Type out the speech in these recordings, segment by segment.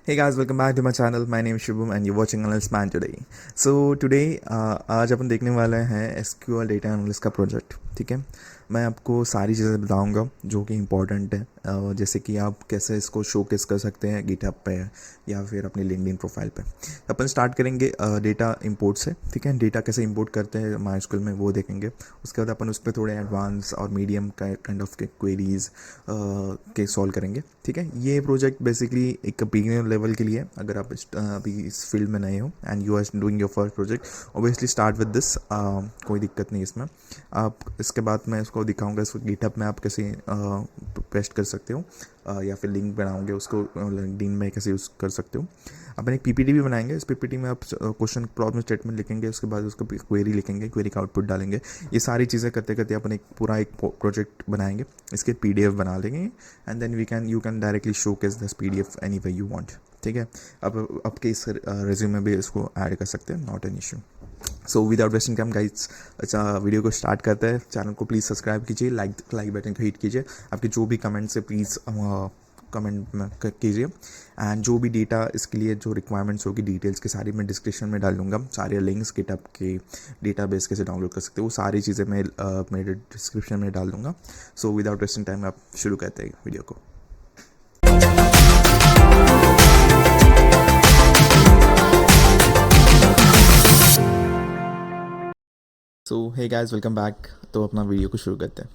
Hey guys, welcome back to my channel. My name is Shubham and you're watching Analyst Man today. So today आज अपन देखने वाले हैं SQL data analyst का project. ठीक है, मैं आपको सारी चीज़ें बताऊंगा जो कि इम्पोर्टेंट है, जैसे कि आप कैसे इसको शोकेस कर सकते हैं गिटहब पे या फिर अपनी लिंक्डइन प्रोफाइल पे. अपन स्टार्ट करेंगे डेटा इंपोर्ट से. ठीक है, डेटा कैसे इंपोर्ट करते हैं MySQL में वो देखेंगे. उसके बाद अपन उस पर थोड़े एडवांस और मीडियम काइंड ऑफ के क्वेरीज के सॉल्व करेंगे. ठीक है, ये प्रोजेक्ट बेसिकली एक बिगिनर लेवल के लिए, अगर आप अभी इस फील्ड में नए हो and you are doing your first project, obviously start with this. कोई दिक्कत नहीं इसमें. आप इसके बाद मैं इसको दिखाऊंगा, इसको गिटहब में आप कैसे पेस्ट कर सकते हो, या फिर लिंक बनाओगे उसको लिंक्डइन में कैसे यूज़ कर सकते हो. अपन एक पीपीटी भी बनाएंगे. इस पीपीटी में आप क्वेश्चन प्रॉब्लम स्टेटमेंट लिखेंगे, उसके बाद उसको क्वेरी लिखेंगे, क्वेरी का आउटपुट डालेंगे. ये सारी चीज़ें करते करते अपन एक पूरा एक प्रोजेक्ट बनाएंगे. इसके पीडीएफ बना लेंगे and then you can directly showcase this PDF any way you want. ठीक है, अब आपके इस रिज्यूम में भी इसको ऐड कर सकते हैं, not an issue. So without wasting time guides, अच्छा वीडियो को स्टार्ट करते हैं. चैनल को प्लीज़ सब्सक्राइब कीजिए, लाइक बटन को हिट कीजिए. आपके जो भी कमेंट्स है प्लीज़ कमेंट में कीजिए. एंड जो भी डेटा इसके लिए जो रिक्वायरमेंट्स होगी डिटेल्स की सारी मैं डिस्क्रिप्शन में डाल दूँगा. सारे लिंक्स गिटहब के डेटाबेस कैसे डाउनलोड कर सकते हो वो सारी चीज़ें मैं मेरे डिस्क्रिप्शन में डाल दूँगा. सो विदाउट वेस्टिंग टाइम आप शुरू करते हैं वीडियो को. सो हे गाइस, वेलकम बैक. तो अपना वीडियो को शुरू करते हैं.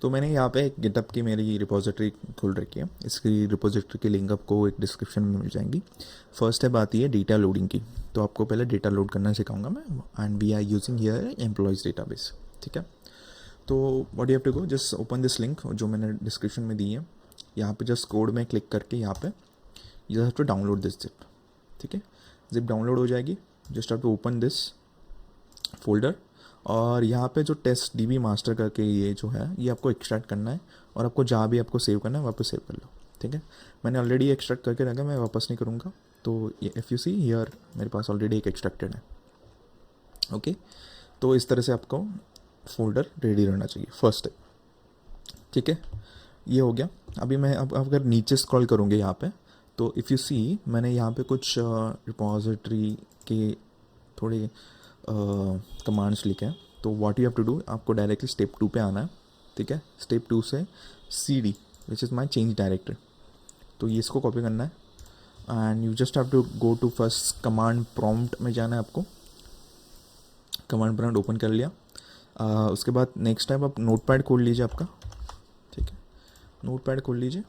तो मैंने यहाँ पे एक गिटहब की मेरी रिपोजिटरी खोल रखी है. इसकी रिपोजिटरी की लिंक आपको एक डिस्क्रिप्शन में मिल जाएंगी. फर्स्ट स्टेप आती है डेटा लोडिंग की. तो आपको पहले डेटा लोड करना सिखाऊंगा मैं. And we are using here employees database. ठीक है, तो what you have to go, just open this link जो मैंने डिस्क्रिप्शन में दी है. यहाँ पे जस्ट कोड में क्लिक करके यहाँ पे you have to download this zip. ठीक है, जिप डाउनलोड हो जाएगी. Just have to open this folder और यहाँ पे जो टेस्ट डीबी मास्टर करके ये जो है ये आपको एक्सट्रैक्ट करना है और आपको जहाँ भी आपको सेव करना है वहाँ पे सेव कर लो. ठीक है, मैंने ऑलरेडी एक्सट्रैक्ट करके रखा, मैं वापस नहीं करूँगा. तो ये इफ़ यू सी हियर मेरे पास ऑलरेडी एक एक्सट्रैक्टेड है. ओके, तो इस तरह से आपको फोल्डर रेडी रहना चाहिए फर्स्ट. ठीक है, ये हो गया. अभी मैं अब अगर नीचे स्क्रॉल करूँगी यहाँ पे, तो इफ़ यू सी मैंने यहाँ पे कुछ रिपोजिटरी के थोड़े कमांड्स लिखे हैं. तो what you have to do, आपको डायरेक्टली स्टेप 2 पे आना है. ठीक है, स्टेप 2 से CD which is my change directory. तो ये इसको कॉपी करना है and you just have to go to first command prompt में जाना है आपको. कमांड प्रॉम्प्ट ओपन कर लिया. उसके बाद नेक्स्ट टाइम आप नोटपैड खोल लीजिए आपका. ठीक है, नोटपैड खोल लीजिए.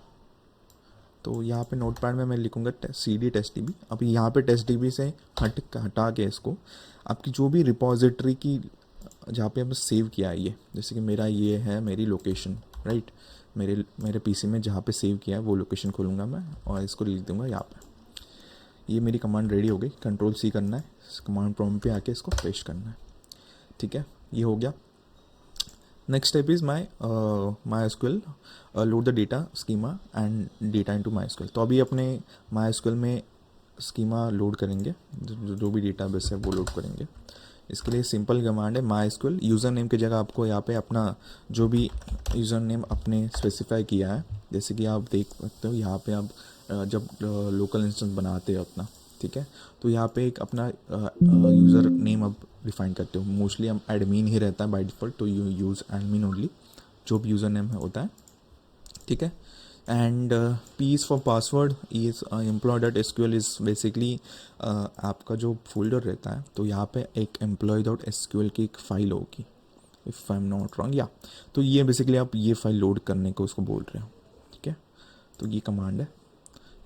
तो यहाँ पे नोटपैड में मैं लिखूँगा CD टेस्ट DB. अभी यहाँ पे टेस्ट DB से हटा के इसको आपकी जो भी रिपोजिटरी की जहाँ पे आपने सेव किया है, ये जैसे कि मेरा ये है मेरी लोकेशन, राइट. मेरे PC में जहाँ पे सेव किया है वो लोकेशन खोलूँगा मैं और इसको लिख दूँगा यहाँ पे. ये मेरी कमांड रेडी हो गई. Ctrl+C करना है, कमांड प्रॉम्प्ट पे आके इसको पेस्ट करना है. ठीक है, ये हो गया. Next step is MySQL load the data schema and data into MySQL. तो अभी अपने MySQL में स्कीमा लोड करेंगे, जो भी डेटा बेस है वो लोड करेंगे. इसके लिए सिंपल कमांड है MySQL. यूज़र नेम की जगह आपको यहाँ पे अपना जो भी यूज़र नेम आपने स्पेसिफाई किया है, जैसे कि आप देख सकते हो यहाँ पे आप जब लोकल इंस्टेंस बनाते हो अपना. ठीक है, तो यहाँ पे एक अपना यूज़र नेम आप डिफाइन करते हो. मोस्टली हम एडमिन ही रहता है बाय डिफ़ॉल्ट, तो यू यूज़ एडमिन ओनली जो भी यूज़र नेम होता है. ठीक है, and P is for password. Is employee.sql is basically आपका जो फोल्डर रहता है. तो यहाँ पे एक employee.sql की एक फ़ाइल होगी, if I am not wrong, या तो ये बेसिकली आप ये फाइल लोड करने को उसको बोल रहे हो. ठीक है, तो ये कमांड है.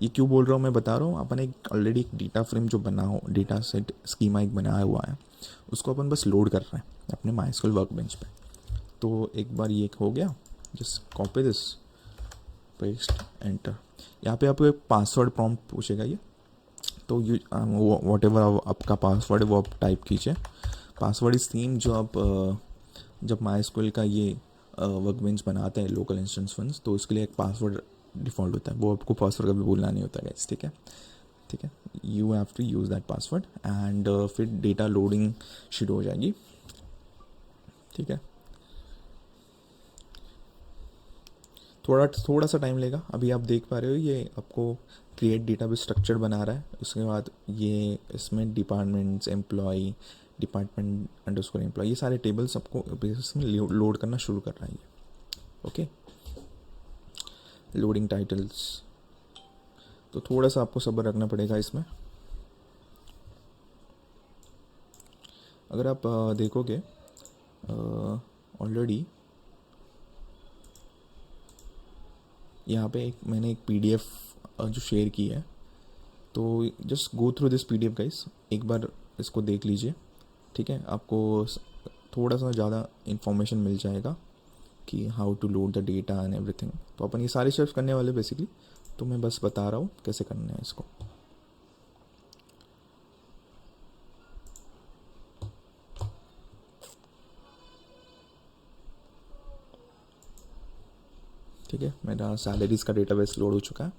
ये क्यों बोल रहा हूँ मैं बता रहा हूँ. अपन एक ऑलरेडी एक डेटा फ्रेम जो बना हो, डेटा सेट स्कीमा एक बनाया हुआ है, उसको अपन बस लोड कर रहे हैं अपने MySQL वर्कबेंच पे. तो एक बार ये हो गया, just copy this, paste, enter. यहाँ पे आपको एक पासवर्ड प्रॉम्प्ट पूछेगा ये. तो यू वॉट एवर आपका पासवर्ड है वो आप टाइप कीजिए. पासवर्ड इस थीम जो आप जब MySQL का ये वर्कबेंच बनाते हैं लोकल इंस्टेंस फंड्स, तो उसके लिए एक पासवर्ड डिफ़ॉल्ट होता है, वो आपको पासवर्ड कभी भूलना नहीं होता गाइस. ठीक है, ठीक है, you have to use that password and फिर डेटा लोडिंग शुरू हो जाएगी. ठीक है, थोड़ा सा टाइम लेगा। अभी आप देख पा रहे हो ये आपको क्रिएट डेटाबेस स्ट्रक्चर बना रहा है। उसके बाद ये इसमें departments, employee, department underscore employee, ये सारे टेबल्स आपको इसमें लोड करना शुरू कर रहा है ये। ओके, लोडिंग टाइटल्स, तो थोड़ा सा आपको सब्र रखना पड़ेगा इसमें। अगर आप देखोगे ऑलरेडी यहाँ पे मैंने एक पीडीएफ जो शेयर की है, तो just go through this PDF guys, एक बार इसको देख लीजिए। ठीक है, आपको थोड़ा सा ज़्यादा इन्फॉर्मेशन मिल जाएगा कि how to load the data and everything. तो अपन ये सारे स्टेप्स करने वाले बेसिकली, तो मैं बस बता रहा हूँ कैसे करना है इसको। ठीक है, मेरा सैलरीज का डेटाबेस लोड हो चुका है।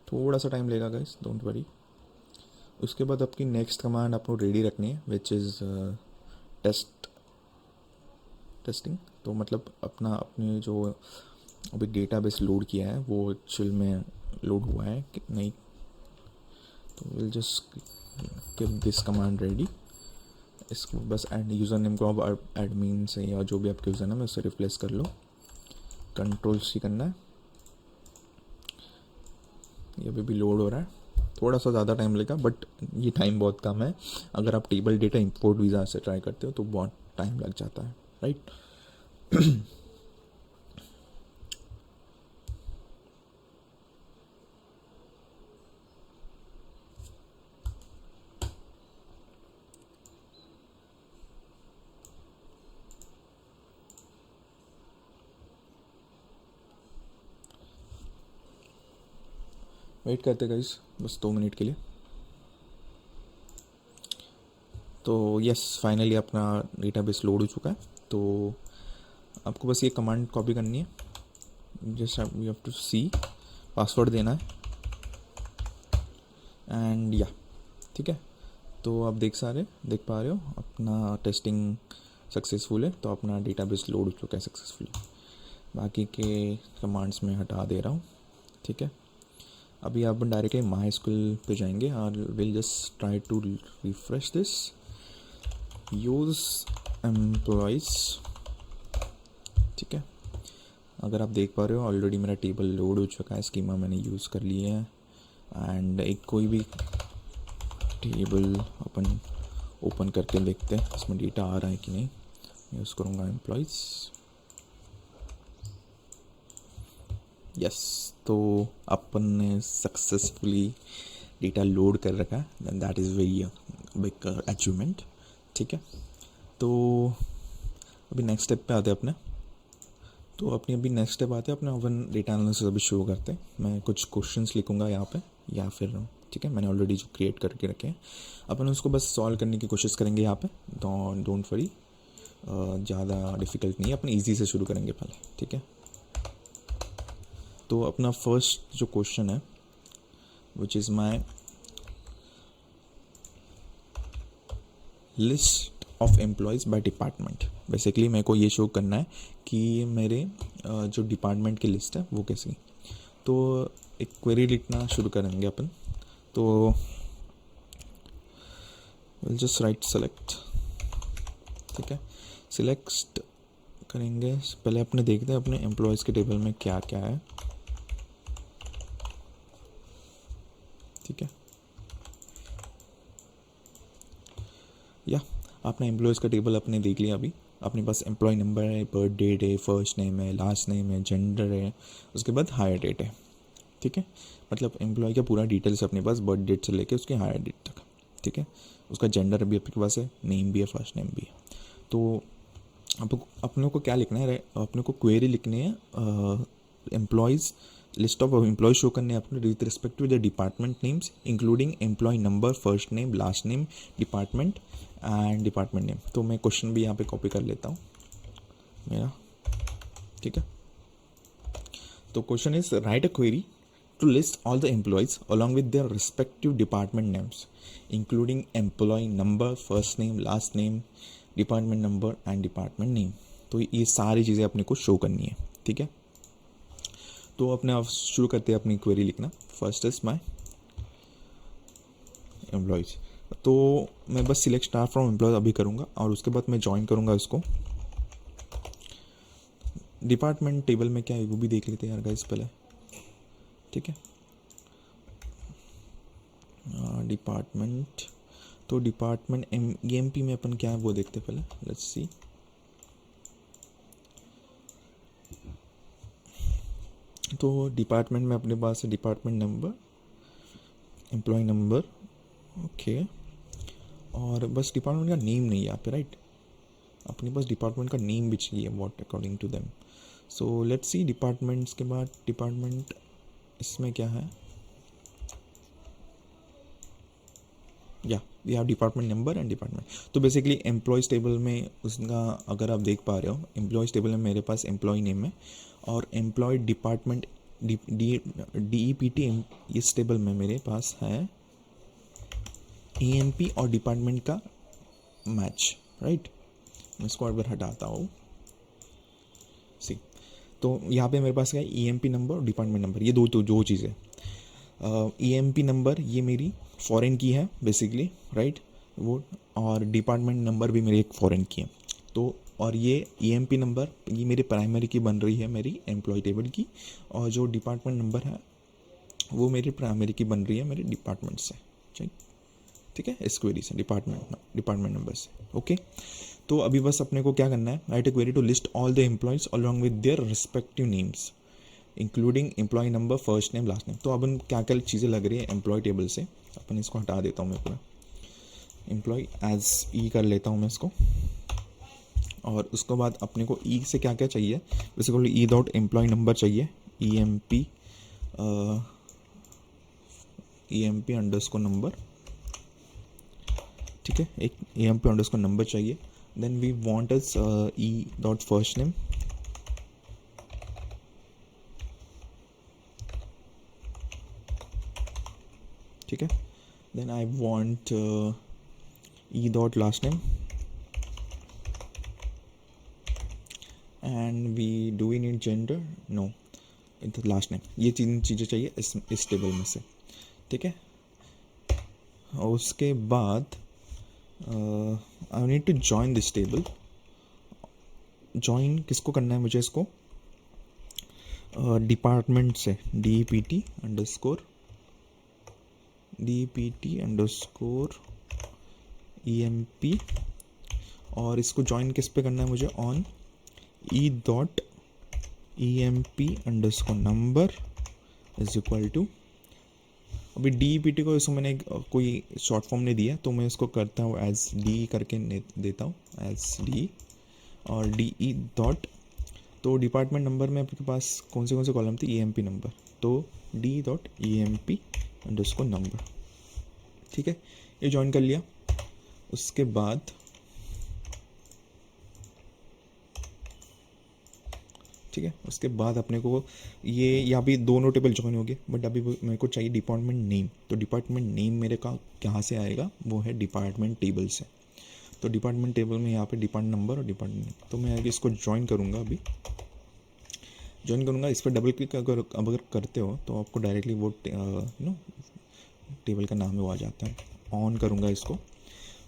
थोड़ा सा टाइम लेगा गाइस, डोंट वरी। उसके बाद आपकी नेक्स्ट कमांड आपको रेडी रखनी है, विच इज़ टेस्टिंग। तो मतलब अपने जो अभी डेटाबेस लोड किया है वो एक्चुअल में लोड हुआ है कि नहीं। तो will just keep this command ready. इसको बस यूज़र नेम को आप एडमिन से या जो भी आपके यूज़र नेम है उससे रिप्लेस कर लो। कंट्रोल सी करना है। ये अभी भी लोड हो रहा है, थोड़ा सा ज़्यादा टाइम लगेगा, बट ये टाइम बहुत कम है। अगर आप टेबल डेटा इंपोर्ट वीज़ा से ट्राई करते हो तो बहुत टाइम लग जाता है, राइट। वेट करते गाइस बस 2 मिनट के लिए। तो यस, फाइनली अपना डेटाबेस लोड हो चुका है। तो आपको बस ये कमांड कॉपी करनी है, just you have to see, password देना है एंड या ठीक है। तो आप देख पा रहे हो अपना टेस्टिंग सक्सेसफुल है, तो अपना डेटाबेस लोड हो चुका है सक्सेसफुली। बाकी के कमांड्स में हटा दे रहा हूँ। ठीक है, अभी आप डायरेक्टली माई स्कूल पे जाएंगे और will just try to refresh this, use employees. ठीक है, अगर आप देख पा रहे हो ऑलरेडी मेरा टेबल लोड हो चुका है, स्कीमा मैंने यूज़ कर लिया है। एंड एक कोई भी टेबल अपन ओपन करके देखते हैं इसमें डेटा आ रहा है कि नहीं। यूज़ करूँगा एम्प्लॉयज़, यस। तो अपन ने सक्सेसफुली डेटा लोड कर रखा है, that is very big achievement. ठीक है, तो अभी नेक्स्ट स्टेप पे आते हैं अपने। तो अभी नेक्स्ट स्टेप आते हैं अपने, अपन डेटा एनालिसिस अभी शुरू करते हैं। मैं कुछ क्वेश्चंस लिखूंगा यहाँ पे या फिर ठीक है, मैंने ऑलरेडी जो क्रिएट करके रखे हैं, अपन उसको बस सॉल्व करने की कोशिश करेंगे यहाँ पे। डोंट वरी, ज़्यादा डिफ़िकल्ट नहीं है, अपन ईजी से शुरू करेंगे पहले। ठीक है, तो अपना फर्स्ट जो क्वेश्चन है which is my list of employees by department. Basically मेरे को ये शो करना है कि मेरे जो डिपार्टमेंट की लिस्ट है वो कैसी। तो एक क्वेरी लिखना शुरू करेंगे अपन। तो विल जस्ट राइट सेलेक्ट। ठीक है, सिलेक्ट करेंगे, पहले अपने देखते हैं अपने एम्प्लॉयज़ के टेबल में क्या क्या है। ठीक है, या आपने एम्प्लॉयज़ का टेबल अपने देख लिया। अभी अपने पास एम्प्लॉय नंबर है, बर्थ डेट है, फर्स्ट नेम है, लास्ट नेम है, जेंडर है, उसके बाद हायर डेट है। ठीक है, मतलब एम्प्लॉय का पूरा डिटेल्स अपने पास, बर्थ डेट से लेके उसके हायर डेट तक। ठीक है, उसका जेंडर भी आपके पास है, नेम भी है, फर्स्ट नेम भी है। तो अपने को क्या लिखना है, अपने को क्वेरी लिखनी है, employees list of employee show करने हैं अपने with respect to the department names including employee number, first name, last name, department and department name. तो मैं क्वेश्चन भी यहाँ पे कॉपी कर लेता हूँ मेरा। ठीक है, तो question is right a query to list all the employees along with their respective department names including employee number, first name, last name, department number and department name. तो ये सारी चीज़ें अपने को शो करनी है, ठीक है। तो अपने आप शुरू करते हैं अपनी क्वेरी लिखना। First is my employees. तो मैं बस सिलेक्ट स्टार फ्रॉम एम्प्लॉयज़ अभी करूँगा और उसके बाद मैं ज्वाइन करूँगा इसको। डिपार्टमेंट टेबल में क्या है वो भी देख लेते हैं यार गाइस पहले, ठीक है। डिपार्टमेंट, तो डिपार्टमेंट EMP में अपन क्या है वो देखते हैं पहले, लेट्स सी। तो डिपार्टमेंट में अपने पास है department number, employee number, okay. और बस डिपार्टमेंट का नेम नहीं है यहाँ पे, राइट। अपने पास डिपार्टमेंट का नेम भी चाहिए, what according to them. So let's see departments के बाद डिपार्टमेंट इसमें क्या है, या we have department number and department. तो बेसिकली एम्प्लॉयज़ टेबल में उसका अगर आप देख पा रहे हो, एम्प्लॉयज़ टेबल में मेरे पास एम्प्लॉय नेम है और एम्प्लॉय डिपार्टमेंट DEPT इस टेबल में मेरे पास है EMP और डिपार्टमेंट का मैच, राइट। मैं इसको अगर हटाता हूँ, सी, तो यहाँ पे मेरे पास क्या है, EMP नंबर और डिपार्टमेंट नंबर, ये दो चीज़ें। EMP नंबर ये मेरी फॉरेन की है बेसिकली, राइट वो, और डिपार्टमेंट नंबर भी मेरी एक फॉरेन की है। तो और ये EMP नंबर ये मेरी प्राइमरी की बन रही है मेरी एम्प्लॉय टेबल की, और जो डिपार्टमेंट नंबर है वो मेरी प्राइमरी की बन रही है मेरे डिपार्टमेंट से, ठीक है, इस क्वेरी से, डिपार्टमेंट नंबर से, ओके। तो अभी बस अपने को क्या करना है, write a query to list all the employees along with their respective names including employee number, first name, last name. तो अपन क्या क्या चीज़ें लग रही है एम्प्लॉय टेबल से, अपन इसको हटा देता हूँ मैं पूरा, एम्प्लॉय एज ई कर लेता हूँ मैं इसको। और उसके बाद अपने को ई से क्या क्या चाहिए, basically E dot employee number चाहिए, EMP अंडरस्कोर नंबर, ठीक है, एक EMP अंडरस्कोर नंबर चाहिए। Then we want is E dot first name, ठीक है। Then I want E dot last name and we do we need gender, no, last name. ये तीन चीज़ें चाहिए इस टेबल में से, ठीक है। और उसके बाद I need to join this table. Join किसको करना है मुझे, इसको डिपार्टमेंट से DEPT अंडरस्कोर EMP, और इसको ज्वाइन किस पे करना है मुझे, on E dot EMP underscore number is equal to, अभी DEPT को इसको मैंने कोई शॉर्ट फॉर्म नहीं दिया तो मैं इसको करता हूँ एज डी करके देता हूँ एज डी, और DE डॉट, तो डिपार्टमेंट नंबर में आपके पास कौन से कॉलम थी, EMP नंबर, तो D dot EMP underscore number, ठीक है। ये ज्वाइन कर लिया। उसके बाद ठीक है, उसके बाद अपने को ये यहाँ भी दोनों टेबल ज्वाइन हो गए, बट अभी मेरे को चाहिए डिपार्टमेंट नेम। तो डिपार्टमेंट नेम मेरे का कहाँ से आएगा, वो है डिपार्टमेंट टेबल से। तो डिपार्टमेंट टेबल में यहाँ पे डिपार्टमेंट नंबर और डिपार्टमेंट नेम, तो मैं अभी इसको ज्वाइन करूँगा, अभी ज्वाइन करूँगा। इस पर डबल क्लिक अगर करते हो तो आपको डायरेक्टली वो टेबल का नाम है वो आ जाता है। ऑन करूँगा इसको,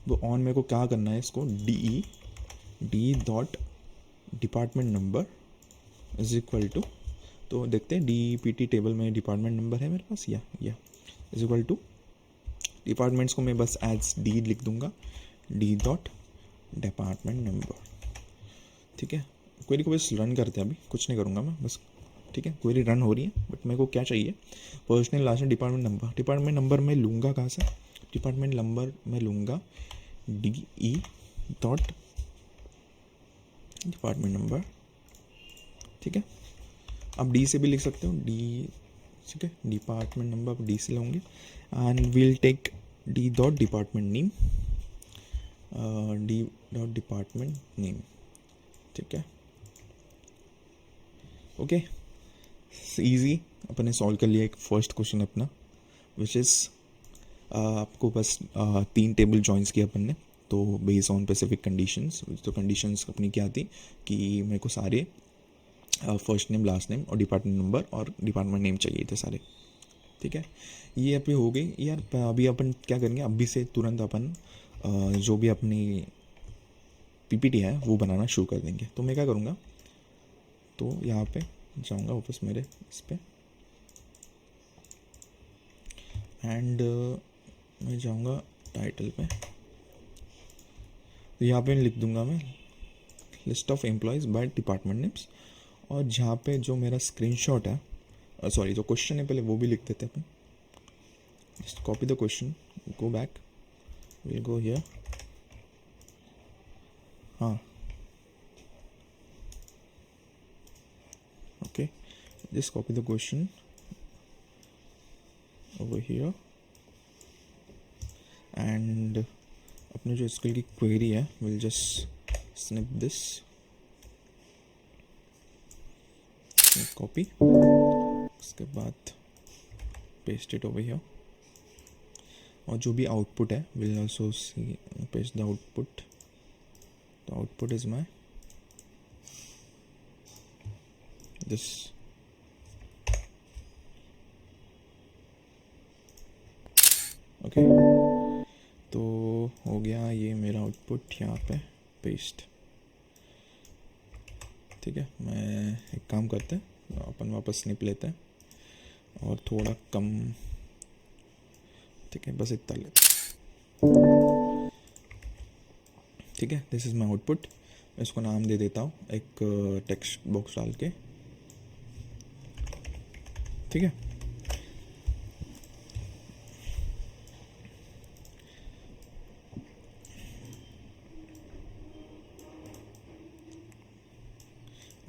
वो ऑन मेरे को क्या करना है, इसको D dot department number is equal to, तो देखते हैं DEPT टेबल में डिपार्टमेंट नंबर है मेरे पास, या इज इक्वल टू डिपार्टमेंट्स को मैं बस एज डी लिख दूंगा, D डॉट डिपार्टमेंट नंबर, ठीक है। क्वेरी को बस रन करते हैं, अभी कुछ नहीं करूँगा मैं बस, ठीक है। क्वेरी रन हो रही है, बट मेरे को क्या चाहिए, first name last name department number. Department number मैं लूँगा कहाँ से, डिपार्टमेंट नंबर मैं लूँगा DE डॉट डिपार्टमेंट नंबर, ठीक है। आप D से भी लिख सकते हो, D, ठीक है, डिपार्टमेंट नंबर आप D से लोगे, and will take D dot department name, D dot department name, ठीक है, ओके। ईजी, अपन ने सॉल्व कर लिया एक फर्स्ट क्वेश्चन अपना, विच इज़ आपको बस 3 टेबल जॉइंस किया अपन ने, तो बेस्ड ऑन स्पेसिफिक कंडीशंस, तो कंडीशंस अपनी क्या थी कि मेरे को सारे फर्स्ट नेम, लास्ट नेम और डिपार्टमेंट नंबर और डिपार्टमेंट नेम चाहिए थे सारे, ठीक है। ये अभी हो गई यार। अभी अपन क्या करेंगे, अभी से तुरंत अपन जो भी अपनी पीपीटी है वो बनाना शुरू कर देंगे। तो मैं क्या करूँगा, तो यहाँ पे जाऊँगा वापस मेरे इस पर एंड मैं जाऊँगा टाइटल पे, तो यहाँ पे लिख दूँगा मैं list of employees by department names, और जहाँ पे जो मेरा स्क्रीनशॉट है, सॉरी जो क्वेश्चन है पहले वो भी लिख देते हैं अपन। Just copy the question, go back, will go here, हाँ okay, just copy the question over here and अपने जो स्कूल की क्वेरी है will just snip this, copy, उसके बाद पेस्ट इट ओवर हियर, और जो भी आउटपुट है will also C paste the output. The output is my this, okay. तो हो गया ये मेरा आउटपुट यहाँ पे पेस्ट, ठीक है। मैं एक काम करते हैं, अपन वापस स्निप लेते हैं और थोड़ा कम, ठीक है, बस इतना लेते हैं, ठीक है। This is my output. मैं इसको नाम दे देता हूँ एक टेक्स्ट बॉक्स डाल के, ठीक है।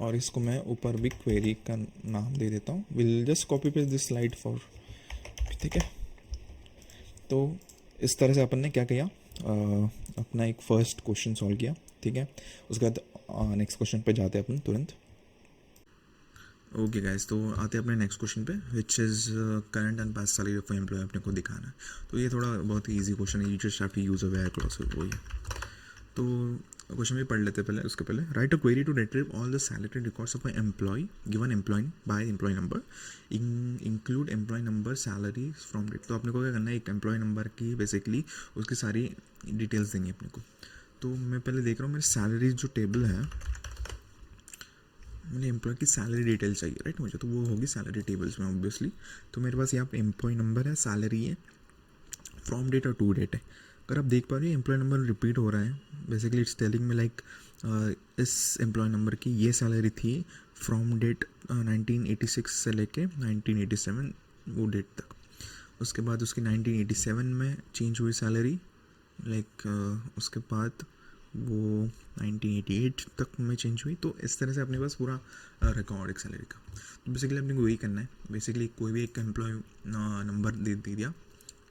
और इसको मैं ऊपर भी क्वेरी का नाम दे देता हूँ, will just copy paste this slide for, ठीक है। तो इस तरह से अपन ने क्या किया, अपना एक फर्स्ट क्वेश्चन सॉल्व किया, ठीक है। उसके बाद नेक्स्ट क्वेश्चन पे जाते हैं अपन तुरंत। ओके गाइस, तो आते हैं अपने नेक्स्ट क्वेश्चन पे, which is current and past salary of employee अपने को दिखाना है। तो ये थोड़ा बहुत ही ईजी क्वेश्चन है, you just have to use a where clause, वो ही। तो क्वेश्चन भी पढ़ लेते पहले, उसके पहले write a query to retrieve all the salary records of employee given employee by employee number, include employee number salary from date. तो अपने को क्या करना है, एक एम्प्लॉय नंबर की बेसिकली उसकी सारी डिटेल्स देंगी अपने को। तो मैं पहले देख रहा हूँ मेरी सैलरी जो टेबल है, मैंने एम्प्लॉय की सैलरी डिटेल चाहिए, राइट मुझे, तो वो होगी सैलरी टेबल्स में ऑब्वियसली। तो मेरे पास यहाँ पे एम्प्लॉय नंबर है, सैलरी है, फ्रॉम डेट और टू डेट है। अगर आप देख पा रहे हो एम्प्लॉय नंबर रिपीट हो रहा है, बेसिकली इट्स टेलिंग में लाइक इस एम्प्लॉय नंबर की ये सैलरी थी फ्रॉम डेट 1986 से लेके 1987 वो डेट तक। उसके बाद उसकी 1987 में चेंज हुई सैलरी, लाइक उसके बाद वो 1988 तक में चेंज हुई। तो इस तरह से अपने पास पूरा रिकॉर्ड एक सैलरी का। तो बेसिकली अपने को वही करना है, बेसिकली कोई भी एक एम्प्लॉय नंबर दे दिया,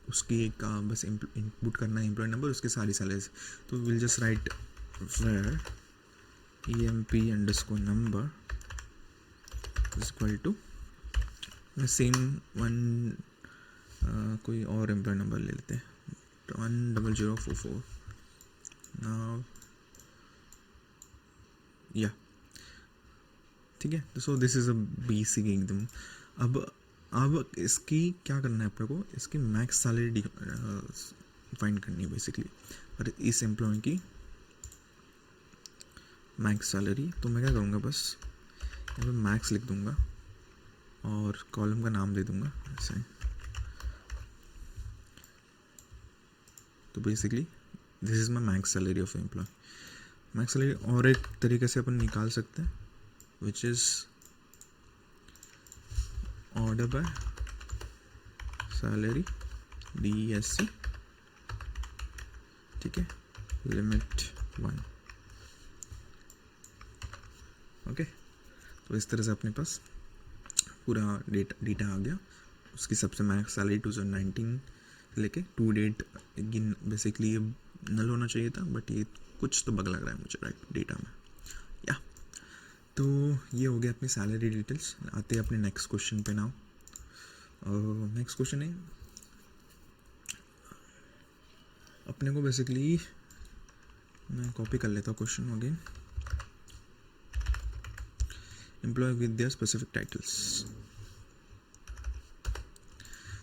उसकी एक बस इनपुट करना है एम्प्लॉय नंबर, उसके सारी सैलरीज। तो will just write where emp_number is equal to same one, कोई और एम्प्लॉय नंबर ले लेते हैं 10044 नाउ, या ठीक है। So this is a basic एकदम। अब इसकी क्या करना है अपने को, इसकी मैक्स सैलरी फाइंड करनी है बेसिकली, और इस एम्प्लॉय की मैक्स सैलरी। तो मैं क्या करूँगा, बस यहाँ पे मैक्स लिख दूँगा और कॉलम का नाम दे दूँगा ऐसे। तो basically this is my max salary of employee. Max salary और एक तरीके से अपन निकाल सकते हैं, which is order by salary DSC, ठीक है, लिमिट 1, ओके। तो इस तरह से अपने पास पूरा डेटा आ गया। उसकी सबसे मैक्स सैलरी 2019 लेके टू डेट बेसिकली नल होना चाहिए था, बट ये कुछ तो बग लग रहा है मुझे राइट डेटा में, या। तो ये हो गया अपनी सैलरी डिटेल्स। आते हैं अपने नेक्स्ट क्वेश्चन पे नाउ। नेक्स्ट क्वेश्चन है अपने को बेसिकली मैं कॉपी कर लेता हूँ question again. Employee with their specific titles.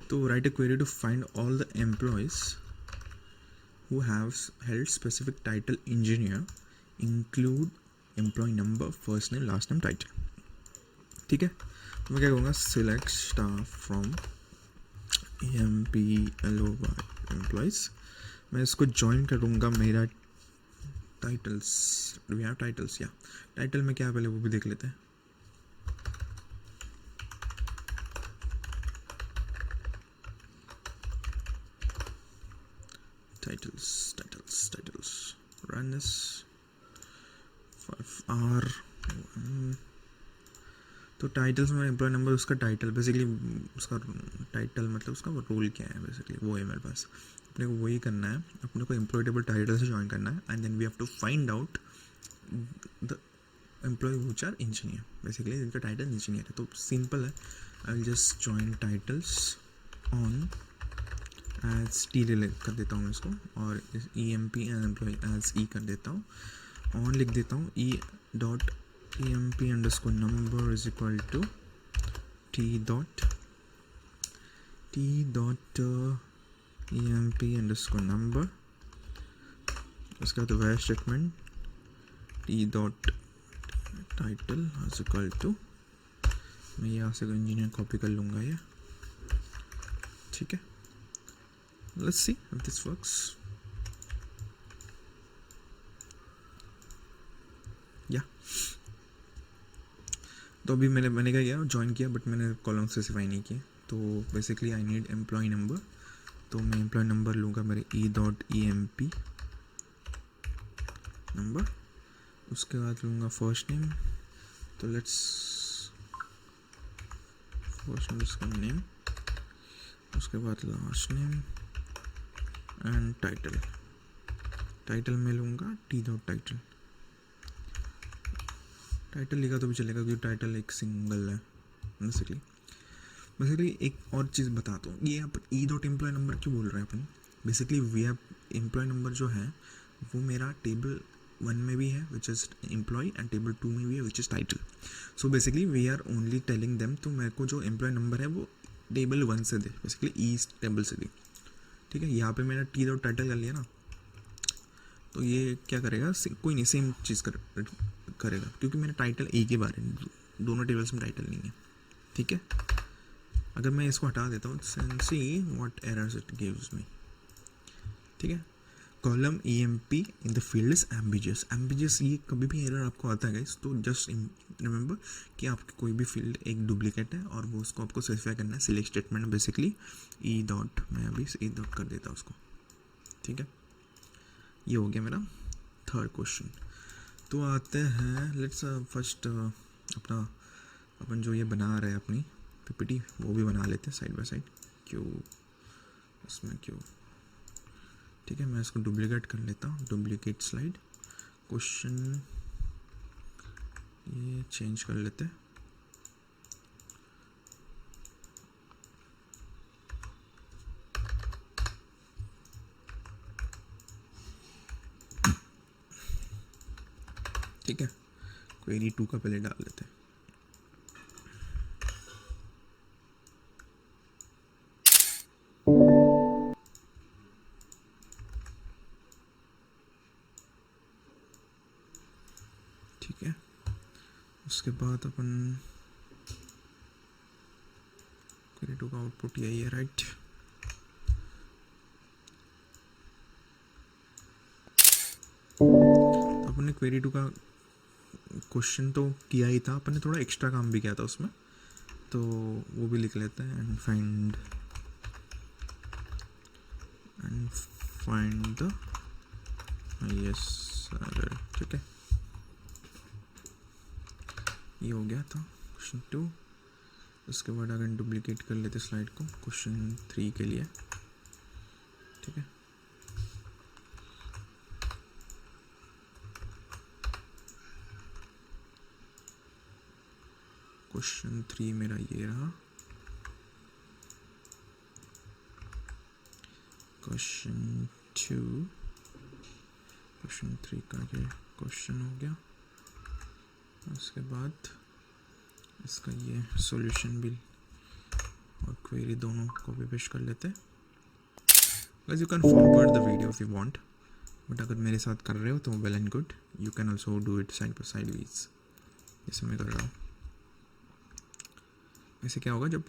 तो write a query to find all the employees who have held specific title engineer, include employee number, first name, last name, title. ठीक है. तो मैं क्या कहूँगा, select staff from EMPLOY employees. मैं इसको join करूँगा मेरा टाइटल्स. वी हैव टाइटल्स या टाइटल में क्या पहले वो भी देख लेते हैं. titles run this 5R. तो टाइटल्स में एम्प्लॉय नंबर, उसका टाइटल बेसिकली, उसका टाइटल मतलब उसका रोल क्या है बेसिकली वो है मेरे पास. अपने को वही करना है, अपने को एम्प्लॉय टेबल टाइटल से ज्वाइन करना है. And then we have to find out the employee which are engineer. Basically इनका टाइटल इंजीनियर है. तो सिंपल है. I will just join titles on as T कर देता हूँ इसको, और EMP and employee as E कर देता हूँ. ऑन लिख देता हूँ. EMP_number is equal to T EMP_number. उसका तो वह statement T.title is equal to, मैं यहाँ से इंजीनियर कॉपी कर लूँगा ये. ठीक है. Let's see if this works. Yeah. तो अभी मैंने क्या किया, ज्वाइन किया, बट मैंने कॉलम स्पेसिफाई नहीं किया. तो basically I need employee number. तो मैं एम्प्लॉय नंबर लूँगा मेरे E.EMP नंबर. उसके बाद लूँगा फर्स्ट नेम. तो लेट्स फर्स्ट नेम इसका नेम. उसके बाद लास्ट नेम एंड टाइटल में लूँगा T.title. टाइटल लिखा तो भी चलेगा क्योंकि टाइटल एक सिंगल है बेसिकली. एक और चीज़ बताता हूँ, ये अपन E.employee नंबर क्यों बोल रहे हैं अपन. Basically we have employee number जो है वो मेरा टेबल 1 में भी है which is employee, and table 2 में भी है which is title. So basically we are only telling them. तो मेरे को जो एम्प्लॉय नंबर है वो टेबल 1 से दे, बेसिकली ई टेबल से दे. ठीक है. यहाँ पे मैंने T.title कर लिया ना, तो ये क्या करेगा, कोई नहीं, सेम चीज़ करेगा क्योंकि मेरा टाइटल एक ही बार है, दोनों टेबल्स में टाइटल नहीं है. ठीक है. अगर मैं इसको हटा देता हूँ, see what errors it gives me. ठीक है. Column EMP in the field is ambitious. ये कभी भी एरर आपको आता है गाइस, तो जस्ट रिमेंबर कि आपकी कोई भी फील्ड एक डुप्लीकेट है और वो उसको आपको स्पेसिफाई करना है. Select statement basically E. मैं अभी E. कर देता हूँ उसको. ठीक है. ये हो गया मेरा थर्ड क्वेश्चन. तो आते हैं, लेट्स फर्स्ट अपन जो ये बना रहे हैं अपनी PPT वो भी बना लेते हैं साइड बाय साइड. क्यों क्यों. ठीक है. मैं इसको डुप्लीकेट कर लेता हूँ. Duplicate slide. क्वेश्चन ये चेंज कर लेते हैं. ठीक है. क्वेरी 2 का पहले डाल लेते हैं. ठीक है. उसके बाद अपन क्वेरी 2 का आउटपुट यही है, राइट. तो अपन ने क्वेरी 2 का क्वेश्चन तो किया ही था, अपन ने थोड़ा एक्स्ट्रा काम भी किया था उसमें, तो वो भी लिख लेते हैं. And find the error. ठीक है. ये हो गया था क्वेश्चन 2. उसके बाद अगर डुप्लीकेट कर लेते स्लाइड को क्वेश्चन 3 के लिए. ठीक है. क्वेश्चन 3 मेरा ये रहा. क्वेश्चन 2 क्वेश्चन 3 का ये क्वेश्चन हो गया। उसके बाद इसका ये सॉल्यूशन भी और क्वेरी दोनों कॉपी पेस्ट कर लेते हैं। Guys, you can forward the video if you want, but अगर मेरे साथ कर रहे हो तो well and good, you can also do it side by side वीज, जैसे मैं कर रहा हूँ। ऐसे क्या होगा, जब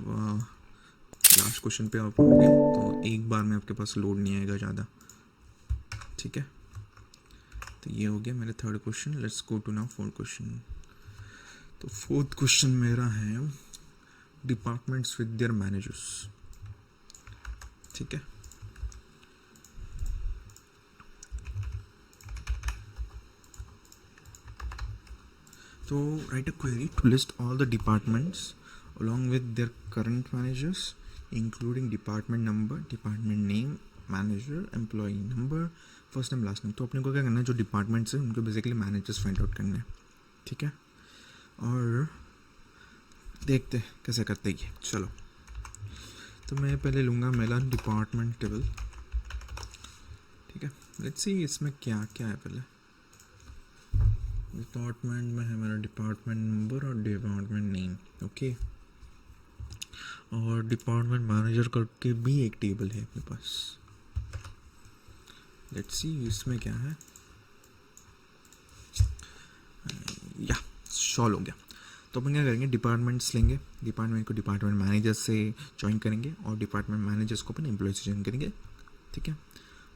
लास्ट क्वेश्चन पे आप होंगे तो एक बार में आपके पास लोड नहीं आएगा ज़्यादा, ठीक है। तो ये हो गया मेरा third question. Let's go to now fourth question. तो फोर्थ क्वेश्चन मेरा है डिपार्टमेंट्स विद देयर मैनेजर्स, ठीक है। So write a query to list all the departments along with their current managers, including department number, department name, manager, employee number, first name, last name। तो अपने को क्या करना है, जो डिपार्टमेंट्स हैं उनको बेसिकली मैनेजर्स फाइंड आउट करने हैं, ठीक है। और देखते हैं कैसे करते हैं। चलो, तो मैं पहले लूँगा मेरा डिपार्टमेंट टेबल, ठीक है। लेट्स सी इसमें क्या क्या है। पहले डिपार्टमेंट में है मेरा डिपार्टमेंट नंबर और डिपार्टमेंट नेम, ओके। और डिपार्टमेंट मैनेजर करके भी एक टेबल है अपने पास। लेट्स सी इसमें क्या है। या सॉल्व हो गया। तो अपन क्या करेंगे, डिपार्टमेंट्स लेंगे, डिपार्टमेंट को डिपार्टमेंट मैनेजर से ज्वाइन करेंगे और डिपार्टमेंट मैनेजर्स को अपन एम्प्लॉय से ज्वाइन करेंगे, ठीक है।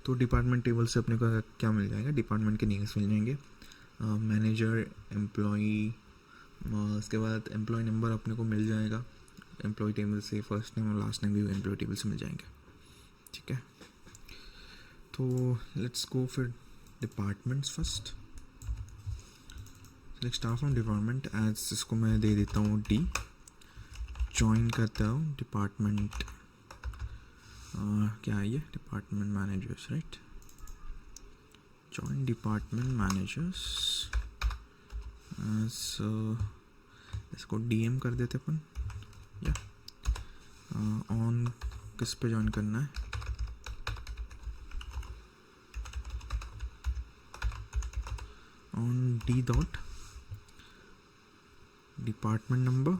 तो डिपार्टमेंट टेबल से अपने को क्या मिल जाएगा, डिपार्टमेंट के नेम्स मिल जाएंगे, मैनेजर, एम्प्लॉई, उसके बाद एम्प्लॉय नंबर अपने को मिल जाएगा एम्प्लॉय टेबल से, फर्स्ट नेम और लास्ट नेम भी एम्प्लॉय टेबल से मिल जाएंगे, ठीक है। तो लेट्स गो फिर departments first. Let's start from department, as इसको मैं दे देता हूँ डी, ज्वाइन करता हूँ डिपार्टमेंट, क्या है ये, department managers, right. join department managers as इसको DM कर देते अपन, या ऑन किस पे ज्वाइन करना है, on D dot department number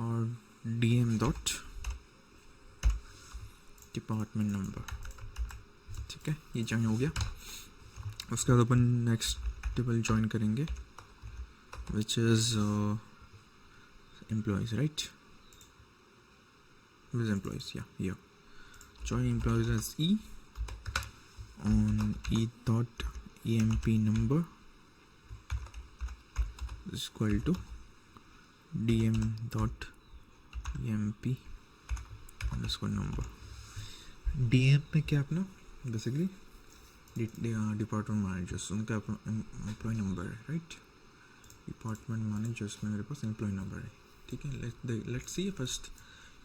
और DM डॉट डिपार्टमेंट नंबर, ठीक है। ये ज्वाइन हो गया। उसके बाद अपन नेक्स्ट टेबल ज्वाइन करेंगे which is employees, right, which employees, या join employees as E on E dot EMP number is equal to DM dot EMP underscore number. DM में क्या अपना बेसिकली डिपार्टमेंट मैनेजर्स, उनका एम्प्लॉय नंबर है, right. Department managers में मेरे पास employ number है, ठीक है। लेट्स सी फर्स्ट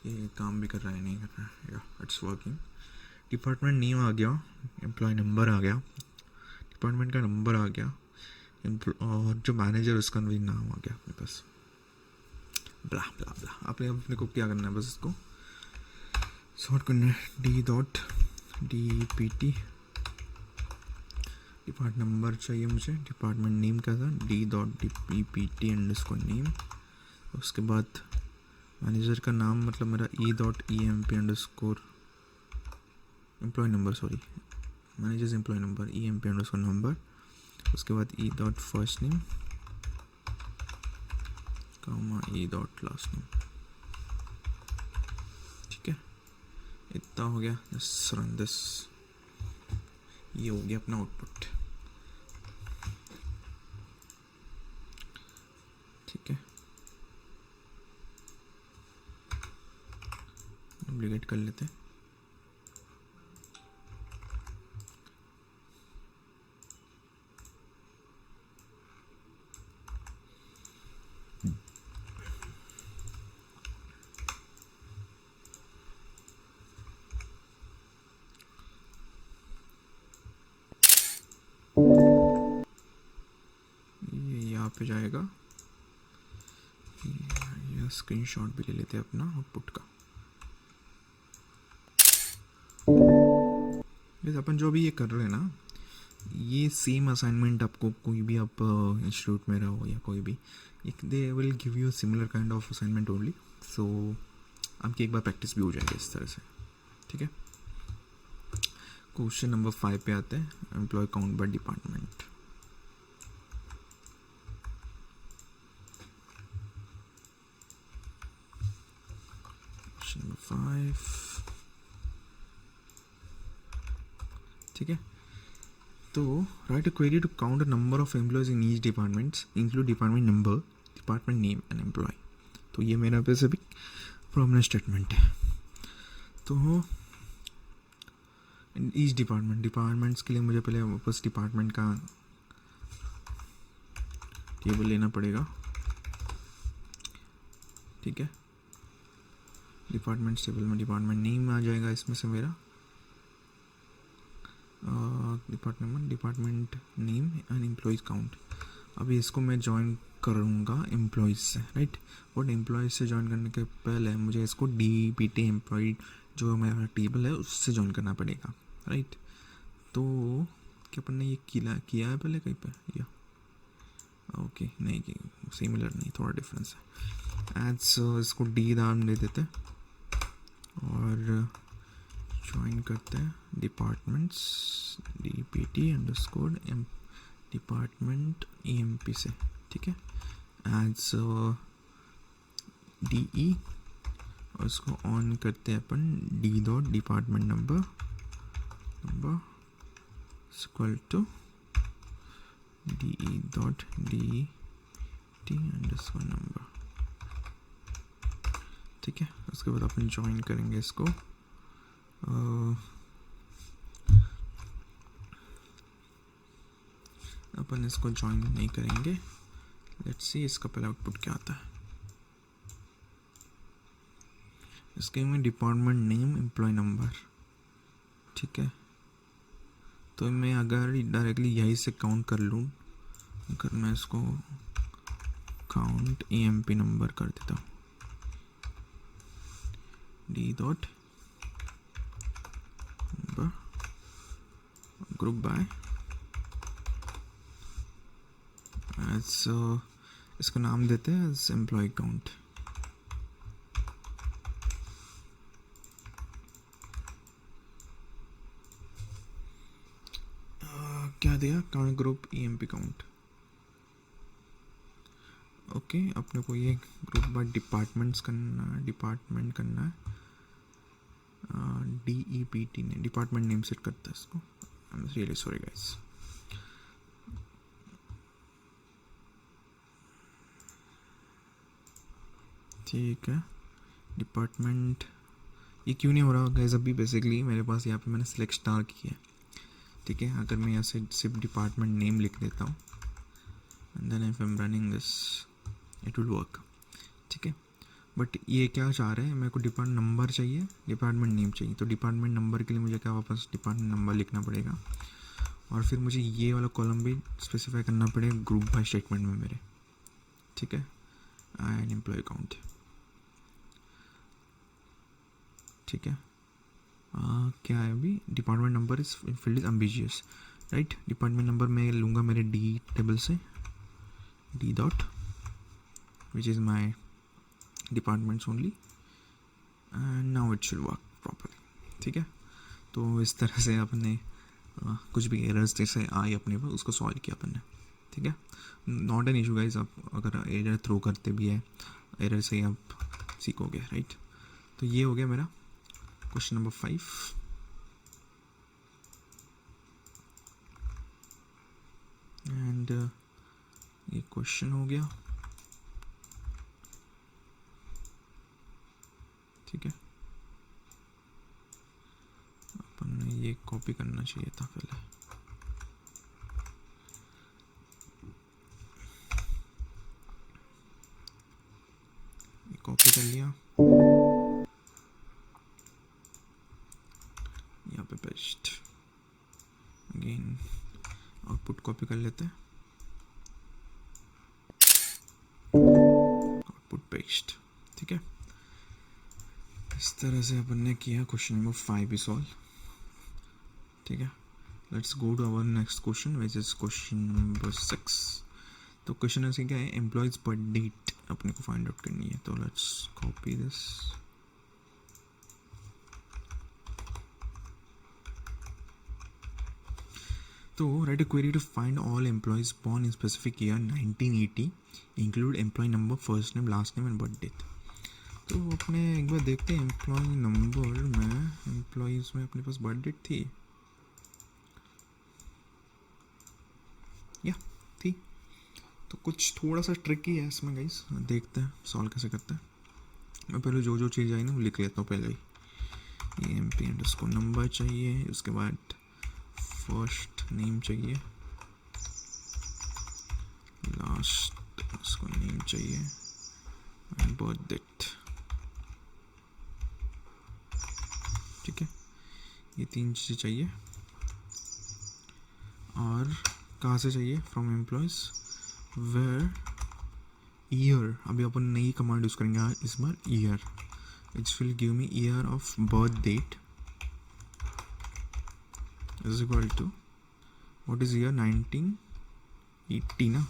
ये काम भी कर रहा है नहीं कर रहा है, या इट्स वर्किंग। डिपार्टमेंट नेम आ गया, एम्प्लॉय नंबर आ गया, डिपार्टमेंट का नंबर आ गया, और जो मैनेजर उसका भी नाम आ गया अपने पास, ब्ला ब्ला ब्ला। अपने को क्या करना है, बस इसको सॉर्ट करना है, D dot DPT, department number चाहिए मुझे, डिपार्टमेंट नेम क्या था, D dot DPT underscore name. उसके बाद मैनेजर का नाम मतलब मेरा E dot EMP underscore employee number, sorry managers employee number EMP underscore number. उसके बाद E dot first name comma E dot last name, ठीक है। इतना हो गया, जस्ट रन दिस। ये हो गया अपना आउटपुट, ठीक है। डुप्लीकेट कर लेते हैं। ये यहाँ पे जाएगा, ये स्क्रीनशॉट भी ले लेते हैं अपना आउटपुट का। जैसे अपन जो भी ये कर रहे हैं ना, ये सेम असाइनमेंट आपको कोई भी आप इंस्टीट्यूट में रहो या कोई भी, they will give you similar kind of assignment only. So आपकी एक बार प्रैक्टिस भी हो जाएगी इस तरह से. ठीक है. क्वेश्चन नंबर 5 पे आते हैं. Employee count by department. Question number 5. ठीक है. तो write a query to count a number of employees in each departments include department number, department name and employee. तो ये मेरा स्पेसिफिक प्रॉब्लम स्टेटमेंट है. तो ईच डिपार्टमेंट्स के लिए मुझे पहले वापस डिपार्टमेंट का टेबल लेना पड़ेगा. ठीक है. डिपार्टमेंट टेबल में डिपार्टमेंट नेम आ जाएगा इसमें से मेरा, department name and employees count. अभी इसको मैं ज्वाइन करूँगा एम्प्लॉयज़ से, राइट. बट एम्प्लॉयज़ से ज्वाइन करने के पहले मुझे इसको DPT एम्प्लॉय जो मेरा टेबल है उससे ज्वाइन करना पड़ेगा, राइट. तो क्या अपन ने ये किया है पहले कहीं पे, या ओके नहीं, सिमिलर नहीं, थोड़ा डिफरेंस है. एड्स इसको D नाम दे देते और ज्वाइन करते हैं departments DPT underscore department EMP से. ठीक है. एड्स DE और इसको ऑन करते हैं अपन D dot department number equal to DE dot DT underscore number. ठीक है. उसके बाद अपन ज्वाइन करेंगे इसको. अपन इसको ज्वाइन नहीं करेंगे. लेट्स सी इसका पहला आउटपुट क्या आता है. इसके में डिपार्टमेंट नेम एम्प्लॉय नंबर. ठीक है. तो मैं अगर डायरेक्टली यहीं से काउंट कर लूँ, अगर मैं इसको काउंट EMP नंबर कर देता हूँ, D dot group by as, इसको नाम देते हैं एज एम्प्लॉय काउंट. क्या दिया, count group EMP count. Okay. अपने को ये ग्रुप बाय डिपार्टमेंट करना है. DEPT ने डिपार्टमेंट नेम सेट करता है इसको. I am really sorry guys. ठीक है. डिपार्टमेंट ये क्यों नहीं हो रहा गाइस अभी, बेसिकली मेरे पास यहाँ पे मैंने सेलेक्ट स्टार किया है. ठीक है. अगर मैं यहाँ से सिर्फ डिपार्टमेंट नेम लिख देता हूँ and then if I am running this it will work. ठीक है. बट ये क्या चाह रहे हैं, मेरे को डिपार्टमेंट नंबर चाहिए, डिपार्टमेंट नेम चाहिए. तो डिपार्टमेंट नंबर के लिए मुझे क्या वापस डिपार्टमेंट नंबर लिखना पड़ेगा और फिर मुझे ये वाला कॉलम भी स्पेसिफाई करना पड़ेगा ग्रुप बाय स्टेटमेंट में मेरे. ठीक है. And employee count. ठीक है. क्या है अभी, department number is field is ambiguous, right. Department number मैं लूँगा मेरे D टेबल से, D dot which is my departments only and now it should work properly. ठीक है. तो इस तरह से अपने कुछ भी एरर्स जैसे आए अपने पर उसको सॉल्व किया अपन ने. ठीक है. Not an issue guys. आप अगर एरर थ्रो करते भी है, एरर से ही आप सीखोगे, राइट. तो ये हो गया मेरा क्वेश्चन नंबर 5. एंड ये क्वेश्चन हो गया. ठीक है. अपन ने ये कॉपी करना चाहिए था पहले. ये कॉपी कर लिया, यहाँ पे पेस्ट. अगेन आउटपुट कॉपी कर लेते हैं, आउटपुट पेस्ट. ठीक है. इस तरह से अपन ने किया क्वेश्चन नंबर 5 भी सॉल्व. ठीक है, let's go to our next question which is question number 6. तो क्वेश्चन ऐसे क्या है, एम्प्लॉयज़ बर्थ डेट अपने को फाइंड आउट करनी है. तो लेट्स कॉपी दिस. तो write a query to find all employees born in specific year 1980, include employee number, first name, last name and birth date. तो अपने एक बार देखते हैं एम्प्लॉय नंबर में, एम्प्लॉयज़ में अपने पास बर्थ डेट थी या थी. तो कुछ थोड़ा सा ट्रिकी है इसमें गाइस, देखते हैं सॉल्व कैसे करते हैं. मैं पहले जो जो चीज़ आई ना वो लिख लेता हूँ पहले ही. ये एम पी अंडरस्कोर नंबर चाहिए, उसके बाद फर्स्ट नेम चाहिए, लास्ट उसको नेम चाहिए एंड बर्थ डेट. ठीक है, ये 3 चीज़ें चाहिए. और कहाँ से चाहिए, फ्रॉम एम्प्लॉयज़ वेयर ईयर. अभी अपन नई कमांड यूज़ करेंगे इस बार, year, which will give me year of birth date is equal to what is year, 1980 ना.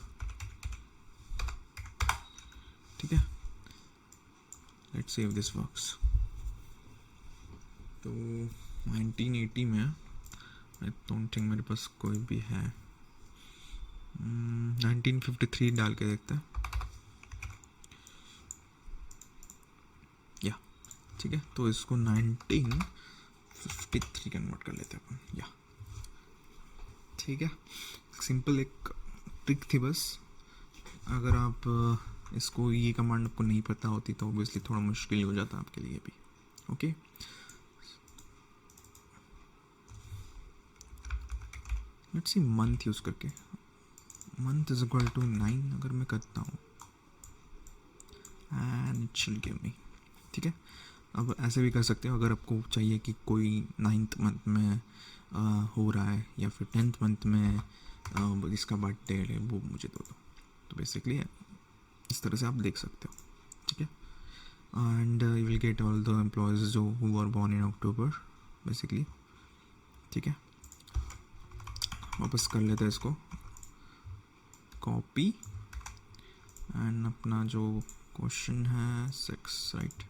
ठीक है, let's see if this works. तो 1980 में आई डोंट थिंक मेरे पास कोई भी है. 1953 डाल के देखते हैं. या ठीक है, तो इसको 1953 कन्वर्ट कर लेते हैं अपन. या ठीक है, सिंपल एक ट्रिक थी बस. अगर आप इसको, ये कमांड आपको नहीं पता होती तो ऑब्वियसली थोड़ा मुश्किल हो जाता आपके लिए भी. Okay, let's see month use करके. मंथ इज इक्वल टू 9 अगर मैं करता हूँ एंड इट विल गिव मी. ठीक है, अब ऐसे भी कर सकते हो अगर आपको चाहिए कि कोई 9th मंथ में हो रहा है या फिर 10th मंथ में इसका बर्थडे है, वो मुझे दो. तो बेसिकली इस तरह से आप देख सकते हो. ठीक है, and you will get all the employees जो who are born in October basically. ठीक है, वापस कर लेते हैं इसको कॉपी, एंड अपना जो क्वेश्चन है 6 राइट,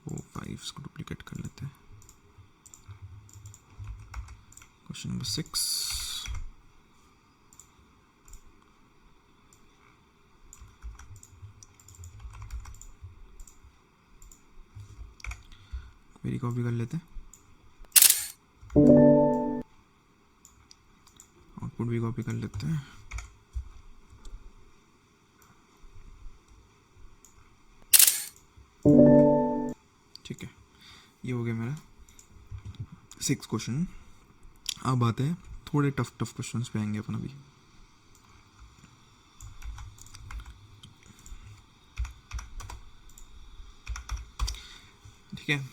वो 5 को डुप्लीकेट कर लेते हैं. Question number 6. क्वेरी कॉपी कर लेते हैं, आउटपुट भी कॉपी कर लेते हैं. ठीक है, ये हो गया मेरा 6 क्वेश्चन. अब आते हैं थोड़े टफ क्वेश्चन पे आएंगे अपन अभी. ठीक है,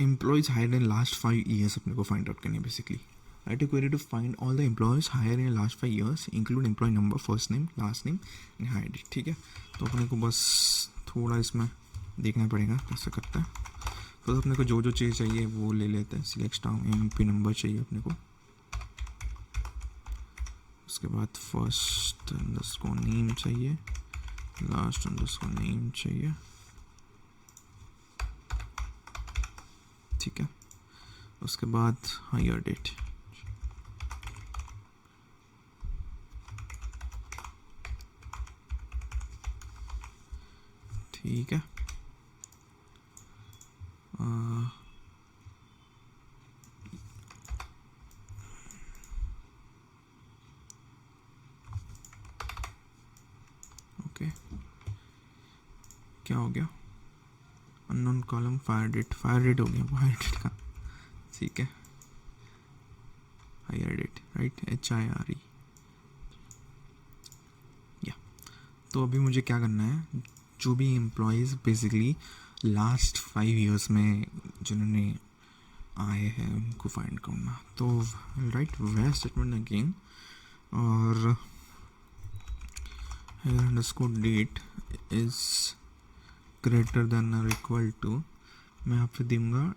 employees hire in last 5 years अपने को फाइंड आउट करनी है बेसिकली. Write a query to find all the employees hire in last 5 years, include employee number, first name, last name and hire date. ठीक है, तो अपने को बस थोड़ा इसमें देखना पड़ेगा कैसे करता है. तो अपने को जो जो चीज़ चाहिए वो ले लेते हैं. सिलेक्ट एम पी नंबर चाहिए अपने को, उसके बाद फर्स्ट अंडरस्कोर नेम चाहिए, लास्ट अंडरस्कोर नेम चाहिए. ठीक है, उसके बाद हायर डेट. ठीक है, ओके, क्या हो गया, अननोन कॉलम, फायर डेट हो गया, फायर डेट का. ठीक है, हायर डेट राइट, HIRE. या तो अभी मुझे क्या करना है, जो भी एम्प्लॉयज़ बेसिकली लास्ट 5 ईयर्स में जिन्होंने आए हैं उनको फाइंड करना. तो राइट वेयर स्टेटमेंट अगेन, और hire underscore date is greater than और इक्वल टू, मैं यहाँ पे दूंगा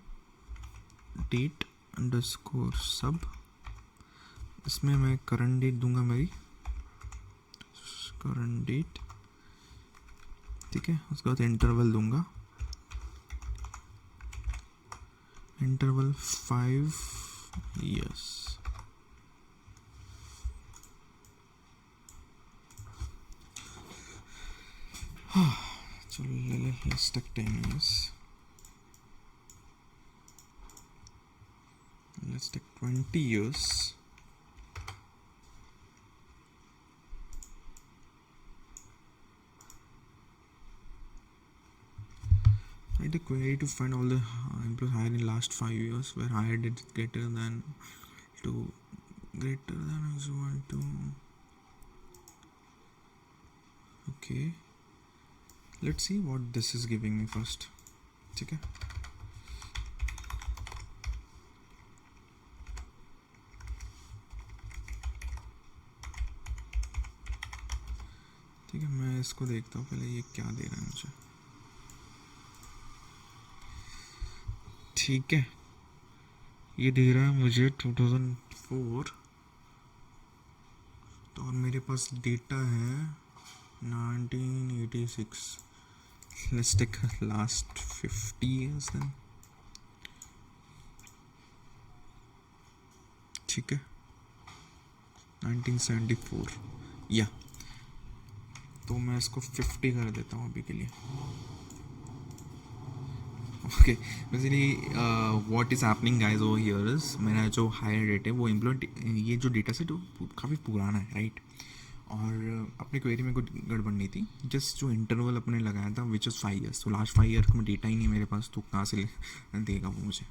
डेट अंडरस्कोर सब, इसमें मैं करंट डेट दूंगा मेरी, करंट डेट, ठीक है। उसके बाद इंटरवल दूंगा, इंटरवल 5 years। चलो let's take 10 years, let's take 20 years, write a query to find all the employees hired in last 5 years where hired is greater than to greater than or equal to, okay, let's see what this is giving me first, ठीक है। ठीक है, मैं इसको देखता हूँ पहले ये क्या दे रहा है मुझे, ठीक है। ये दे रहा है मुझे 2004, तो और मेरे पास डेटा है 1986, let's take last 50 years then, ठीक है, 1974 या, तो मैं इसको 50 कर देता हूँ अभी के लिए। Okay, basically what is happening guys over here is, मेरा जो हायर रेट है वो एम्प्लॉय, ये जो डेटा सेट वो काफ़ी पुराना है, राइट। और अपने क्वेरी में कुछ गड़बड़ नहीं थी, जस्ट जो इंटरवल अपने लगाया था विच इज़ 5 years, तो लास्ट 5 year का डेटा ही नहीं मेरे पास, तो कहाँ से देगा वो मुझे,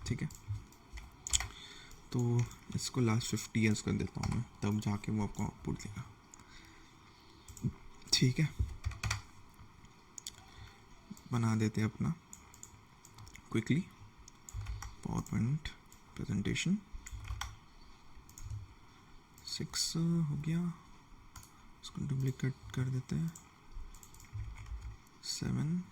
ठीक है। तो इसको लास्ट 50 years कर देता हूँ मैं, तब जाके वो आपको आउटपुट देगा, ठीक है। बना देते हैं अपना क्विकली पावर पॉइंट प्रेजेंटेशन, 6 हो गया, इसको डुप्लीकेट कर देते हैं, 7,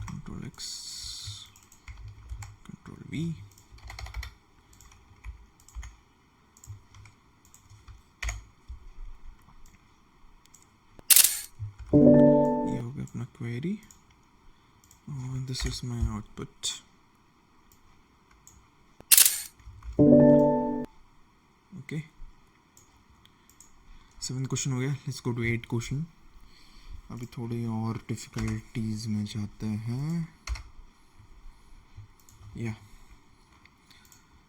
कंट्रोल X, कंट्रोल V, ये हो गया अपना क्वेरी, और this is my output, okay. 7 question हो गया, लेट्स गो टू 8 क्वेश्चन। अभी थोड़ी और डिफ़िकल्टीज में जाते हैं, या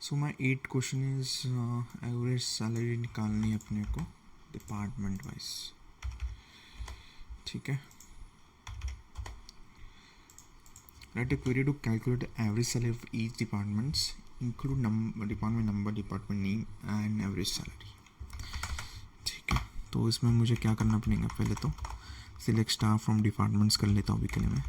so my 8 question is average salary निकालनी है अपने को डिपार्टमेंट वाइज, ठीक है। Write a query to calculate the average salary of each departments, include department number, department name and average salary, ठीक है। तो इसमें मुझे क्या करना पड़ेगा, पहले तो सिलेक्ट स्टाफ फ्रॉम डिपार्टमेंट्स कर लेता हूँ अभी के लिए मैं,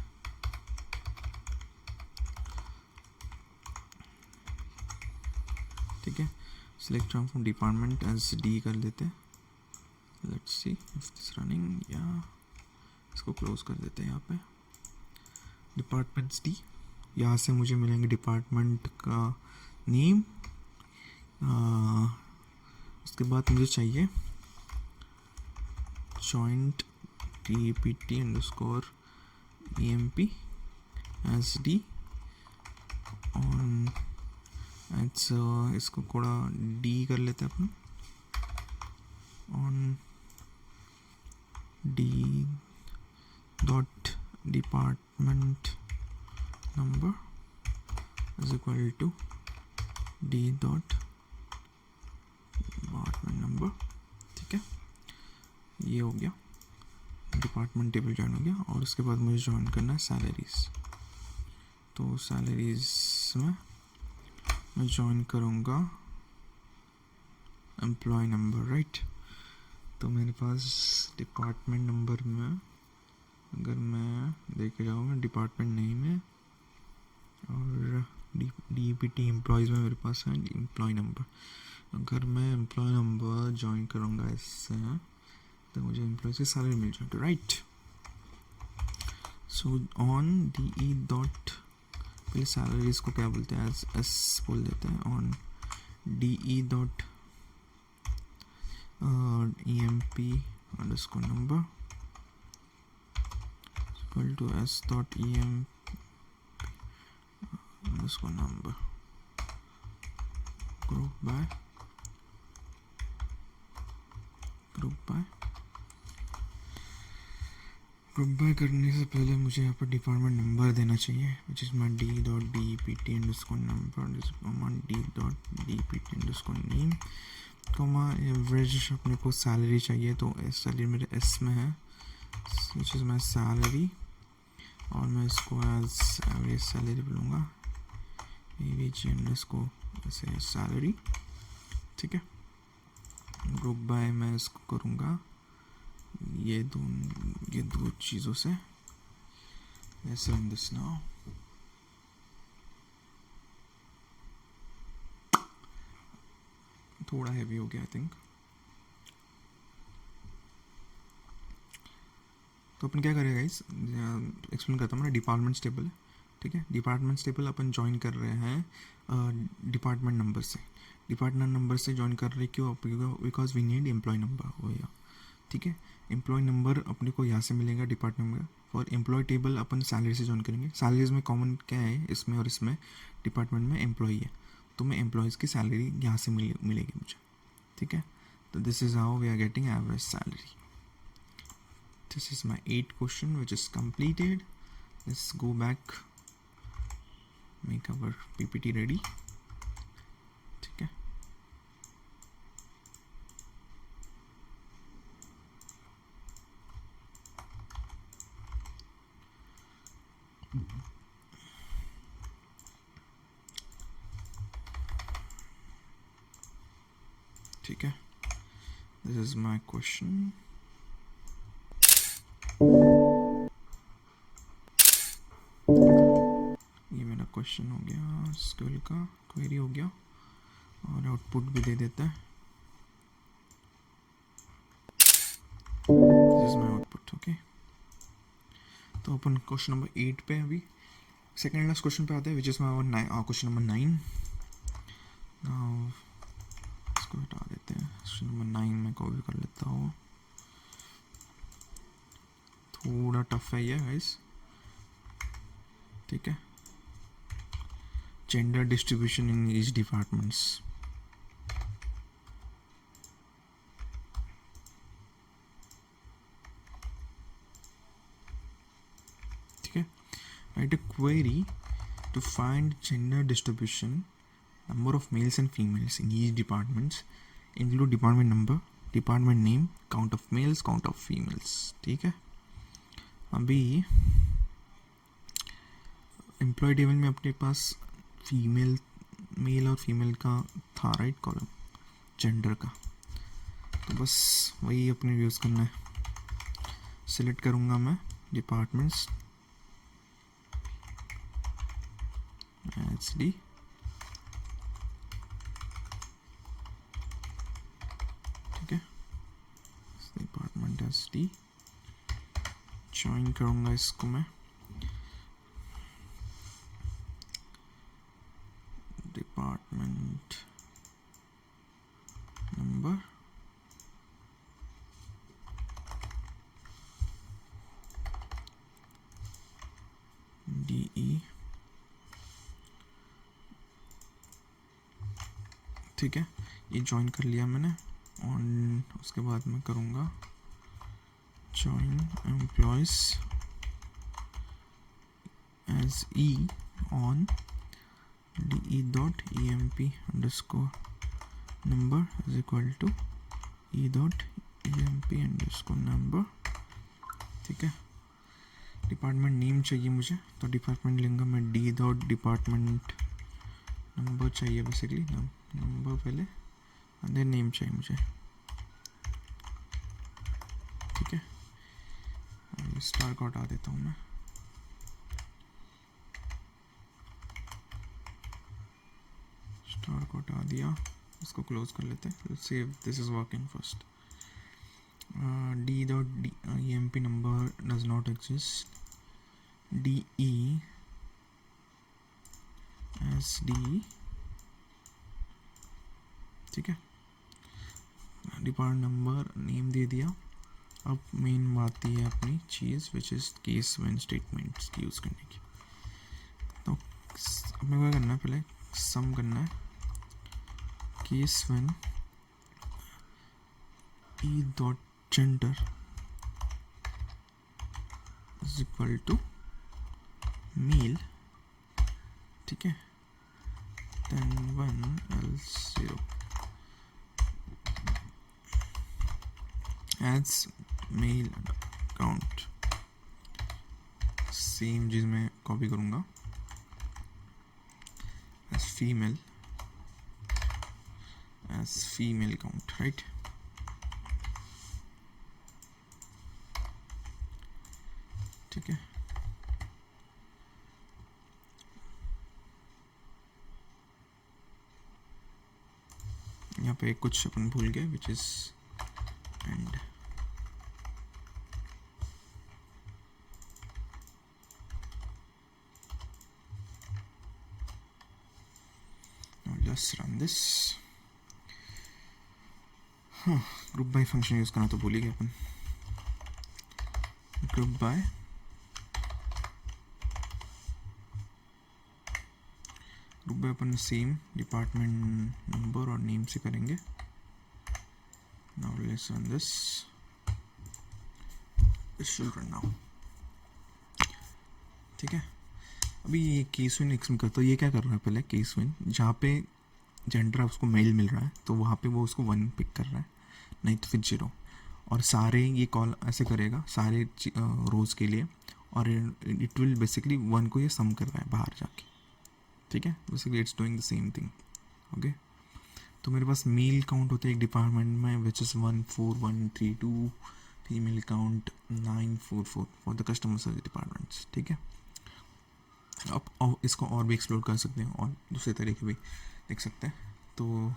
ठीक है। Select staff from department as D कर लेते हैं, let's see if this running, या इसको क्लोज कर देते हैं यहाँ पे, डिपार्टमेंट्स डी, यहाँ से मुझे मिलेंगे डिपार्टमेंट का नेम, उसके बाद मुझे चाहिए joint DPT underscore EMP S D on, इसको थोड़ा डी कर लेते हैं अपन, on D dot department number is equal to D dot department number, ठीक है। ये हो गया, डिपार्टमेंट टेबल ज्वाइन हो गया, और उसके बाद मुझे ज्वाइन करना है सैलरीज, तो सैलरीज में मैं ज्वाइन करूँगा एम्प्लॉय नंबर, राइट। तो मेरे पास डिपार्टमेंट नंबर में अगर मैं देखे जाऊँगा डिपार्टमेंट नेम है, और DPT एम्प्लॉयज़ में मेरे पास है एम्प्लॉय नंबर। अगर मैं एम्प्लॉय नंबर ज्वाइन करूँगा इससे, तो मुझे एम्प्लॉयज़ की सैलरी मिल जाएगी, right. So on D E dot, पहले सैलरीज को क्या बोलते हैं, एस बोल देते हैं, on D E dot E M P underscore number equal to S dot E M underscore number group by group by करने से पहले मुझे यहाँ पर डिपार्टमेंट नंबर देना चाहिए, विच is my D dot D P T underscore number D dot D P T underscore name comma average. अपने को सैलरी चाहिए तो सैलरी मेरे एस में है, विच इज़ माई सैलरी, और मैं इसको एज एवरेज सैलरी बोलूँगा, ए वी जी अंडरस्कोर ऐसे सैलरी। ठीक है, ग्रुप बाय मैं इसको करूँगा ये दो चीज़ों से। Let's run this now. थोड़ा हैवी हो गया आई थिंक। तो अपन क्या करेगा गाइस, एक्सप्लेन करता हूँ। मेरा डिपार्टमेंट्स टेबल है, ठीक है। डिपार्टमेंट्स टेबल अपन ज्वाइन कर रहे हैं डिपार्टमेंट नंबर से। डिपार्टमेंट नंबर से ज्वाइन कर रहे क्यों, because we need employee number हो गया, ठीक है। एम्प्लॉय नंबर अपने को यहाँ से मिलेगा डिपार्टमेंट में। फॉर एम्प्लॉय टेबल अपन सैलरी से ज्वाइन करेंगे। सैलरीज में कॉमन क्या है इसमें और इसमें, डिपार्टमेंट में एम्प्लॉय है, तो मैं एम्प्लॉयज़ की सैलरी यहाँ से मिलेगी मुझे, ठीक है। तो this is how we are getting average salary. This is my 8th question which is completed. Let's go back, make our PPT ready, ठीक है। ठीक है, दिस इज माई क्वेश्चन। ये मेरा क्वेश्चन हो गया, स्किल का क्वेरी हो गया, और आउटपुट भी दे देता है। This is my output, okay. तो अपन क्वेश्चन नंबर 8 पे अभी सेकेंड लास्ट क्वेश्चन पे आते हैं, which is my question number 9। इसको हटा देते हैं, क्वेश्चन नंबर 9 में कॉपी कर लेता हूँ। थोड़ा टफ है ये गाइस, ठीक है। Gender distribution in each departments, ठीक है। Right a query to find gender distribution, number of males and females in each departments, include department number, department name, count of males, count of females, ठीक है। अभी employ table में अपने पास mail और female का था, राइट, कॉलम जेंडर का, तो बस वही अपने यूज़ करना है। सिलेक्ट करूँगा मैं डिपार्टमेंट्स एच डी, ठीक है। डिपार्टमेंट एच डी ज्वाइन करूँगा इसको मैं डिपार्टमेंट नंबर, डी ई, ठीक है। ये ज्वाइन कर लिया मैंने, और उसके बाद मैं करूँगा join employees as E on D E dot E M P underscore number is equal to E dot E M P underscore number, ठीक है। डिपार्टमेंट नेम चाहिए मुझे, तो डिपार्टमेंट लूँगा मैं डी डॉट डिपार्टमेंट नंबर चाहिए बेसिकली, नंबर पहले and then name चाहिए मुझे, ठीक है। स्टार को हटा देता हूँ मैं, स्टार को हटा दिया, इसको क्लोज कर लेते हैं। Save, this is working first. D dot E M P number does not exist, DESD, ठीक है। डिपार्टमेंट नंबर, नेम दे दिया। अब मेन बात ये है अपनी चीज़ which is case one statements की यूज़ करने की। तो हमें क्या करना है, पहले सम करना है। Case one E dot gender is equal to male, ठीक है। then 1 else 0 adds male account, same चीज़ मैं कॉपी करूँगा as female अकाउंट, राइट। ठीक है, यहाँ पे कुछ अपन भूल गए which is end. Just run this. हाँ, ग्रुप बाय फंक्शन यूज करना तो भूल ही गए अपन। ग्रुप बाय अपन सेम डिपार्टमेंट नंबर और नेम से करेंगे। Now let's run this, it should run now, ठीक है। अभी ये केस विन एक्सप्लेन करता हूँ। ये क्या कर रहा है, पहले केस विन जहाँ पे जेंडर उसको मेल मिल रहा है तो वहाँ पे वो उसको 1 पिक कर रहा है, नहीं तो फिर 0। और सारे ये कॉल ऐसे करेगा सारे रोज़ के लिए, और इट विल बेसिकली 1 को ये सम कर रहा है बाहर जाके, ठीक है। Basically it's doing the same thing, okay. तो मेरे पास मेल काउंट होते हैं एक डिपार्टमेंट में which is 14132, female count 944 for the customer service departments, ठीक है। अब इसको और भी एक्सप्लोर कर सकते हैं और दूसरे तरीके भी देख सकते हैं। तो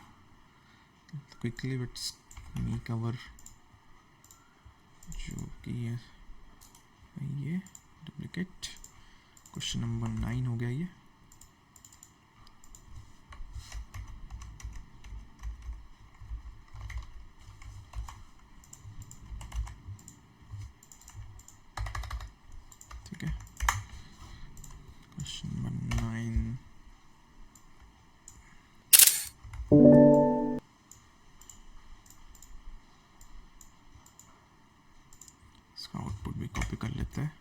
क्विकली लेट्स मेक आवर जो कि है ये डुप्लीकेट। क्वेश्चन नंबर 9 हो गया ये। ठीक है, क्वेश्चन नंबर 9 इसका आउटपुट भी कॉपी कर लेते हैं,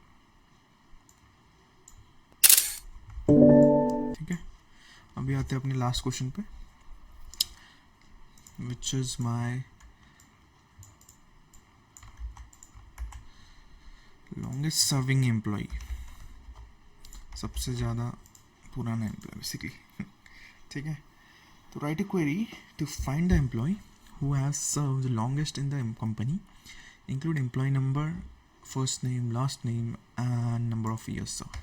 ठीक है। अभी आते हैं अपने लास्ट क्वेश्चन पे which is my longest serving employee, सबसे ज़्यादा पुराना एम्प्लॉय बेसिकली, ठीक है। तो write a query to find the employee who has served the longest in the company, include employee number, first name, last name and number of years served,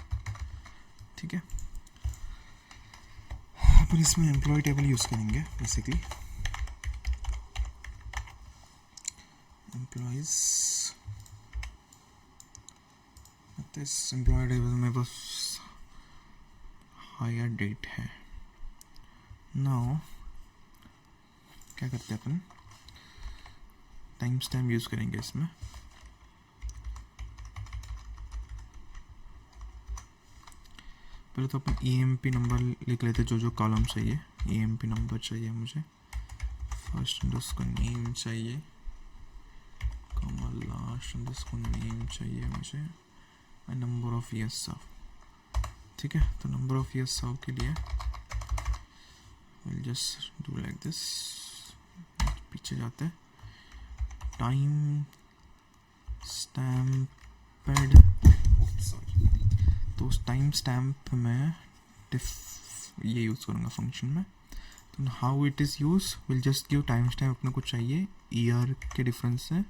ठीक है। अपन इसमें एम्प्लॉय टेबल यूज़ करेंगे basically. Employees this employee table में बस higher date है। Now क्या करते हैं अपन, टाइम स्टैम्प यूज़ करेंगे इसमें। पहले तो अपन EMP नंबर लिख लेते, जो कॉलम चाहिए EMP नंबर चाहिए मुझे, फर्स्ट उसको नेम चाहिए, लास्ट उसको नेम चाहिए मुझे, एंड नंबर ऑफ ईयर्स सर्व, ठीक है। तो नंबर ऑफ ईयर्स सर्व के लिए will just do like this, पीछे जाते हैं, टाइम स्टैम्पेड, सॉरी। तो उस टाइम स्टैम्प में ये यूज़ करूँगा फंक्शन में। तो how it is use, will just give time stamp अपने को चाहिए ईयर के डिफरेंस से।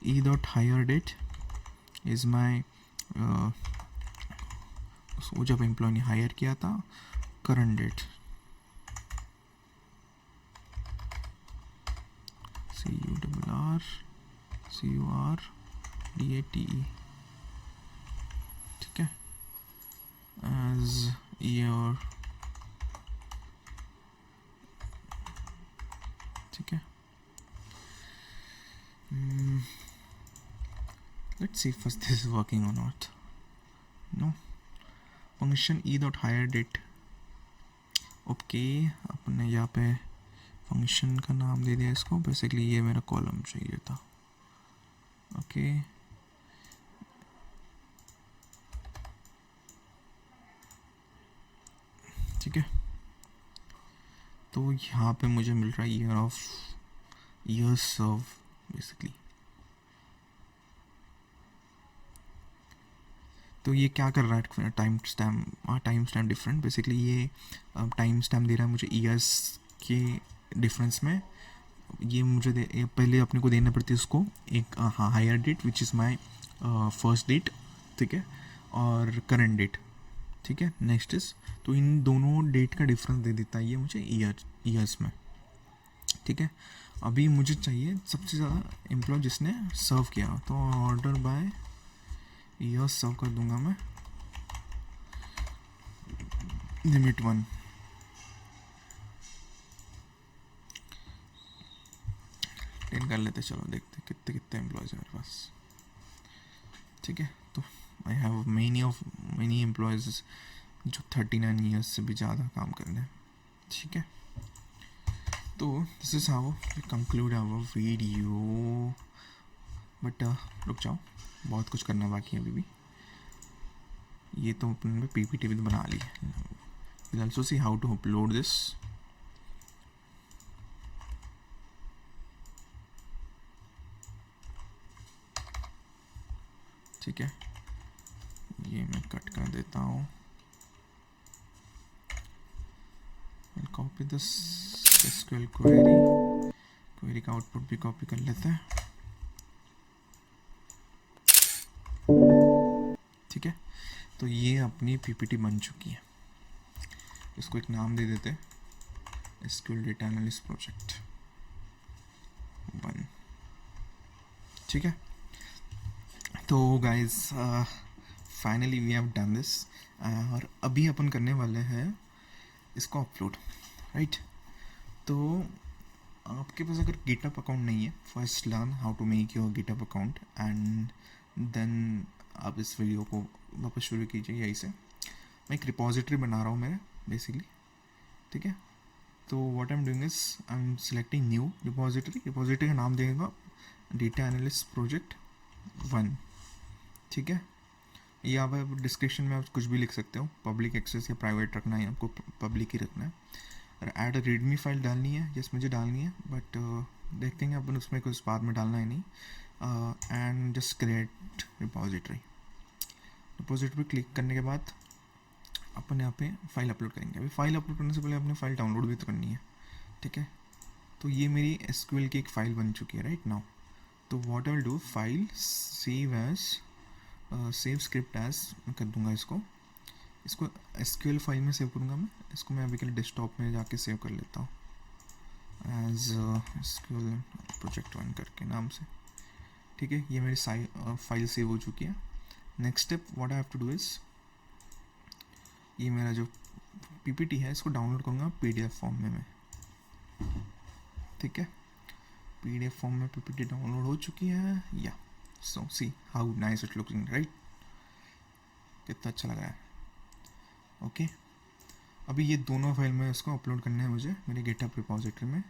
E dot hire date is my, उसको जब एम्प्लॉय ने हायर किया था, करंट डेट, CURRDATE, ठीक है। as year, ठीक है. Let's see if first this is working or not. No. Function e dot hire date. Okay, अपने यहाँ पे फंक्शन का नाम दे दिया इसको. बेसिकली ये मेरा कॉलम चाहिए था. ओके, ठीक है. तो यहाँ पे मुझे मिल रहा है year of year serve basically. तो ये क्या कर रहा है, टाइम स्टैम्प डिफरेंट. बेसिकली ये टाइम स्टैम्प दे रहा है मुझे ईयर्स के डिफरेंस में. ये मुझे पहले अपने को देना पड़ती है उसको एक hire date which is my first date, ठीक है, और करंट डेट, ठीक है. नेक्स्ट इज, तो इन दोनों डेट का डिफरेंस दे देता है ये मुझे ईयर्स में, ठीक है. अभी मुझे चाहिए सबसे ज़्यादा एम्प्लॉय जिसने सर्व किया, तो ऑर्डर बाय ईयर्स सर्व कर दूंगा मैं. लिमिट 1. टेन कर लेते, चलो देखते कितने कितने एम्प्लॉयज़ है मेरे पास, ठीक है. तो आई हैव मेनी एम्प्लॉयज़ जो 39 ईयर्स से भी ज़्यादा काम कर रहे हैं, ठीक है. तो this is how we conclude our video. But रुक जाओ, बहुत कुछ करना बाकी है अभी भी. ये तो अपन पीपीटी भी तो बना ली. Will also see how to upload this. ठीक है, ये मैं कट कर देता हूँ. कॉपी दिस एसक्यूएल क्वेरी का आउटपुट भी कॉपी कर लेते हैं, ठीक है. तो ये अपनी पीपीटी बन चुकी है. इसको एक नाम दे देते, एसक्यूएल डेटा एनालिस्ट प्रोजेक्ट 1, ठीक है. तो guys finally we have done this. और अभी अपन करने वाले हैं इसको अपलोड, राइट. तो आपके पास अगर गिटअप अकाउंट नहीं है, first learn how to make your GitHub account and then आप इस वीडियो को वापस शुरू कीजिए यहीं से. मैं एक रिपोजिटरी बना रहा हूँ मेरे बेसिकली, ठीक है. तो what I am doing is I am selecting new repository का नाम देगा डेटा एनालिस्ट प्रोजेक्ट 1, ठीक है. ये आप डिस्क्रिप्शन में आप कुछ भी लिख सकते हो, पब्लिक एक्सेस या प्राइवेट रखना है, आपको पब्लिक ही रखना है. और ऐड रीडमी फाइल डालनी है, यस मुझे डालनी है, बट देखते हैं अपन उसमें कुछ बाद में डालना है नहीं. And just create repository click करने के बाद अपन यहाँ पे फाइल अपलोड करेंगे. अभी फाइल अपलोड करने से पहले अपने फाइल डाउनलोड भी तो करनी है, ठीक है. तो ये मेरी एसक्यूएल की एक फ़ाइल बन चुकी है राइट नाउ. तो what I will do, file save script as मैं कर दूंगा इसको एसक्यूएल फाइल में सेव करूँगा मैं. इसको मैं अभी के लिए डेस्कटॉप में जाके सेव कर लेता हूँ एज एसक्यूएल प्रोजेक्ट 1 करके नाम से, ठीक है. ये मेरी फाइल सेव हो चुकी है. Next step what I have to do is, ये मेरा जो पीपीटी है इसको डाउनलोड करूँगा पीडीएफ फॉर्म में मैं, ठीक है. पीडीएफ फॉर्म में पीपीटी डाउनलोड हो चुकी है. Yeah so see how nice it looking, right. कितना अच्छा लगा है. ओके, अभी ये दोनों फाइल में इसको अपलोड करना है मुझे मेरे गिटहब रिपोजिटरी में.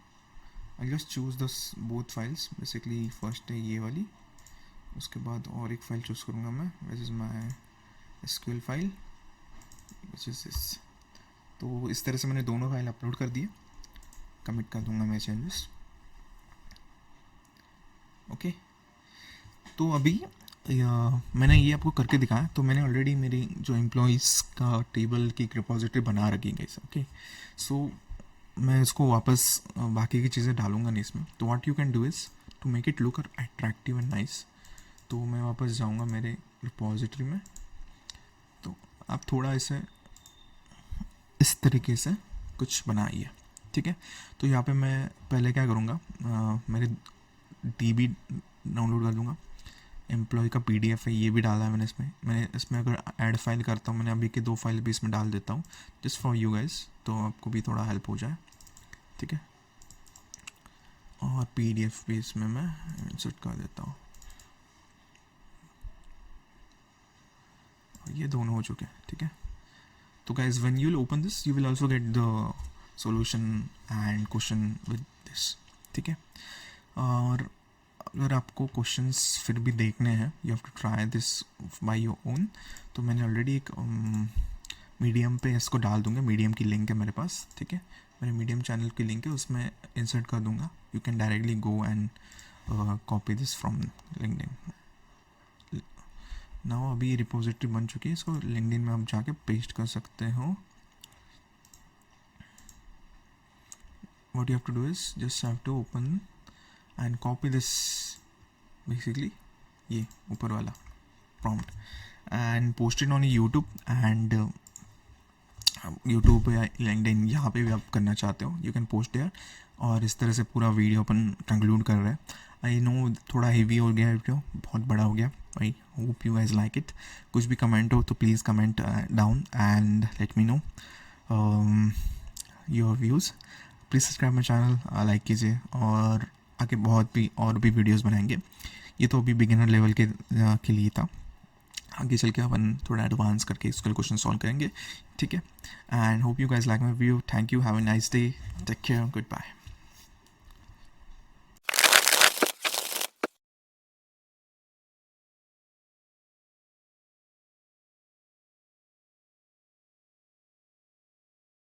आई जस्ट चूज़ दस बोथ फाइल्स. बेसिकली फर्स्ट है ये वाली, उसके बाद और एक फ़ाइल चूज़ करूँगा मैं, विच is my SQL file which is this. तो इस तरह से मैंने दोनों फाइल अपलोड कर दिए. कमिट कर दूँगा मैं चेंजेस. ओके, तो अभी मैंने ये आपको करके दिखाया. तो मैंने ऑलरेडी मेरी जो एम्प्लॉयज़ का टेबल की एक रिपोजिटरी बना रखी है. ओके, सो मैं इसको वापस बाकी की चीज़ें डालूंगा नहीं इसमें. तो what you can do is to make it look attractive and nice. तो मैं वापस जाऊंगा मेरे रिपोजिटरी में. तो आप थोड़ा इसे इस तरीके से कुछ बनाइए, ठीक है. तो यहाँ पे मैं पहले क्या करूँगा, मेरे डीबी डाउनलोड कर लूँगा. एम्प्लॉय का PDF है, ये भी डाला है मैंने इसमें अगर ऐड फाइल करता हूँ, मैंने अभी के 2 फाइल भी इसमें डाल देता हूँ जस्ट फॉर यू गाइस, तो आपको भी थोड़ा हेल्प हो जाए, ठीक है। और PDF भी इसमें मैं इंसर्ट कर देता हूँ। ये दोनों हो चुके हैं, ठीक है। तो guys when you will open this you will also get the solution and question with this, ठीक है। और अगर आपको क्वेश्चंस फिर भी देखने हैं, you have to try this by your own. तो मैंने ऑलरेडी एक मीडियम पे इसको डाल दूंगा, मीडियम की लिंक है मेरे पास, ठीक है। मेरे मीडियम चैनल की लिंक है, उसमें इंसर्ट कर दूंगा। You can directly go and copy this from LinkedIn. Now अभी रिपोजिटरी बन चुकी है, इसको लिंक्डइन में आप जाके पेस्ट कर सकते हो। What you have to do is just have to open and copy this, basically ये ऊपर वाला prompt, and post it on YouTube and YouTube या लिंक्डइन, यहाँ पे भी आप करना चाहते हो यू कैन पोस्ट देयर। और इस तरह से पूरा वीडियो अपन कंक्लूड कर रहे हैं। आई नो थोड़ा हेवी हो गया वीडियो, बहुत बड़ा हो गया। I hope you guys like it. कुछ भी कमेंट हो तो please comment down and let me know your views. Please subscribe my channel, like कीजिए, और आगे बहुत भी और भी वीडियोज़ बनाएंगे। ये तो अभी बिगिनर लेवल के लिए था, आगे चल के अपन थोड़ा एडवांस करके इसके क्वेश्चन सॉल्व करेंगे, ठीक है। And hope you guys like my video. Thank you, have a nice day, take care, good bye.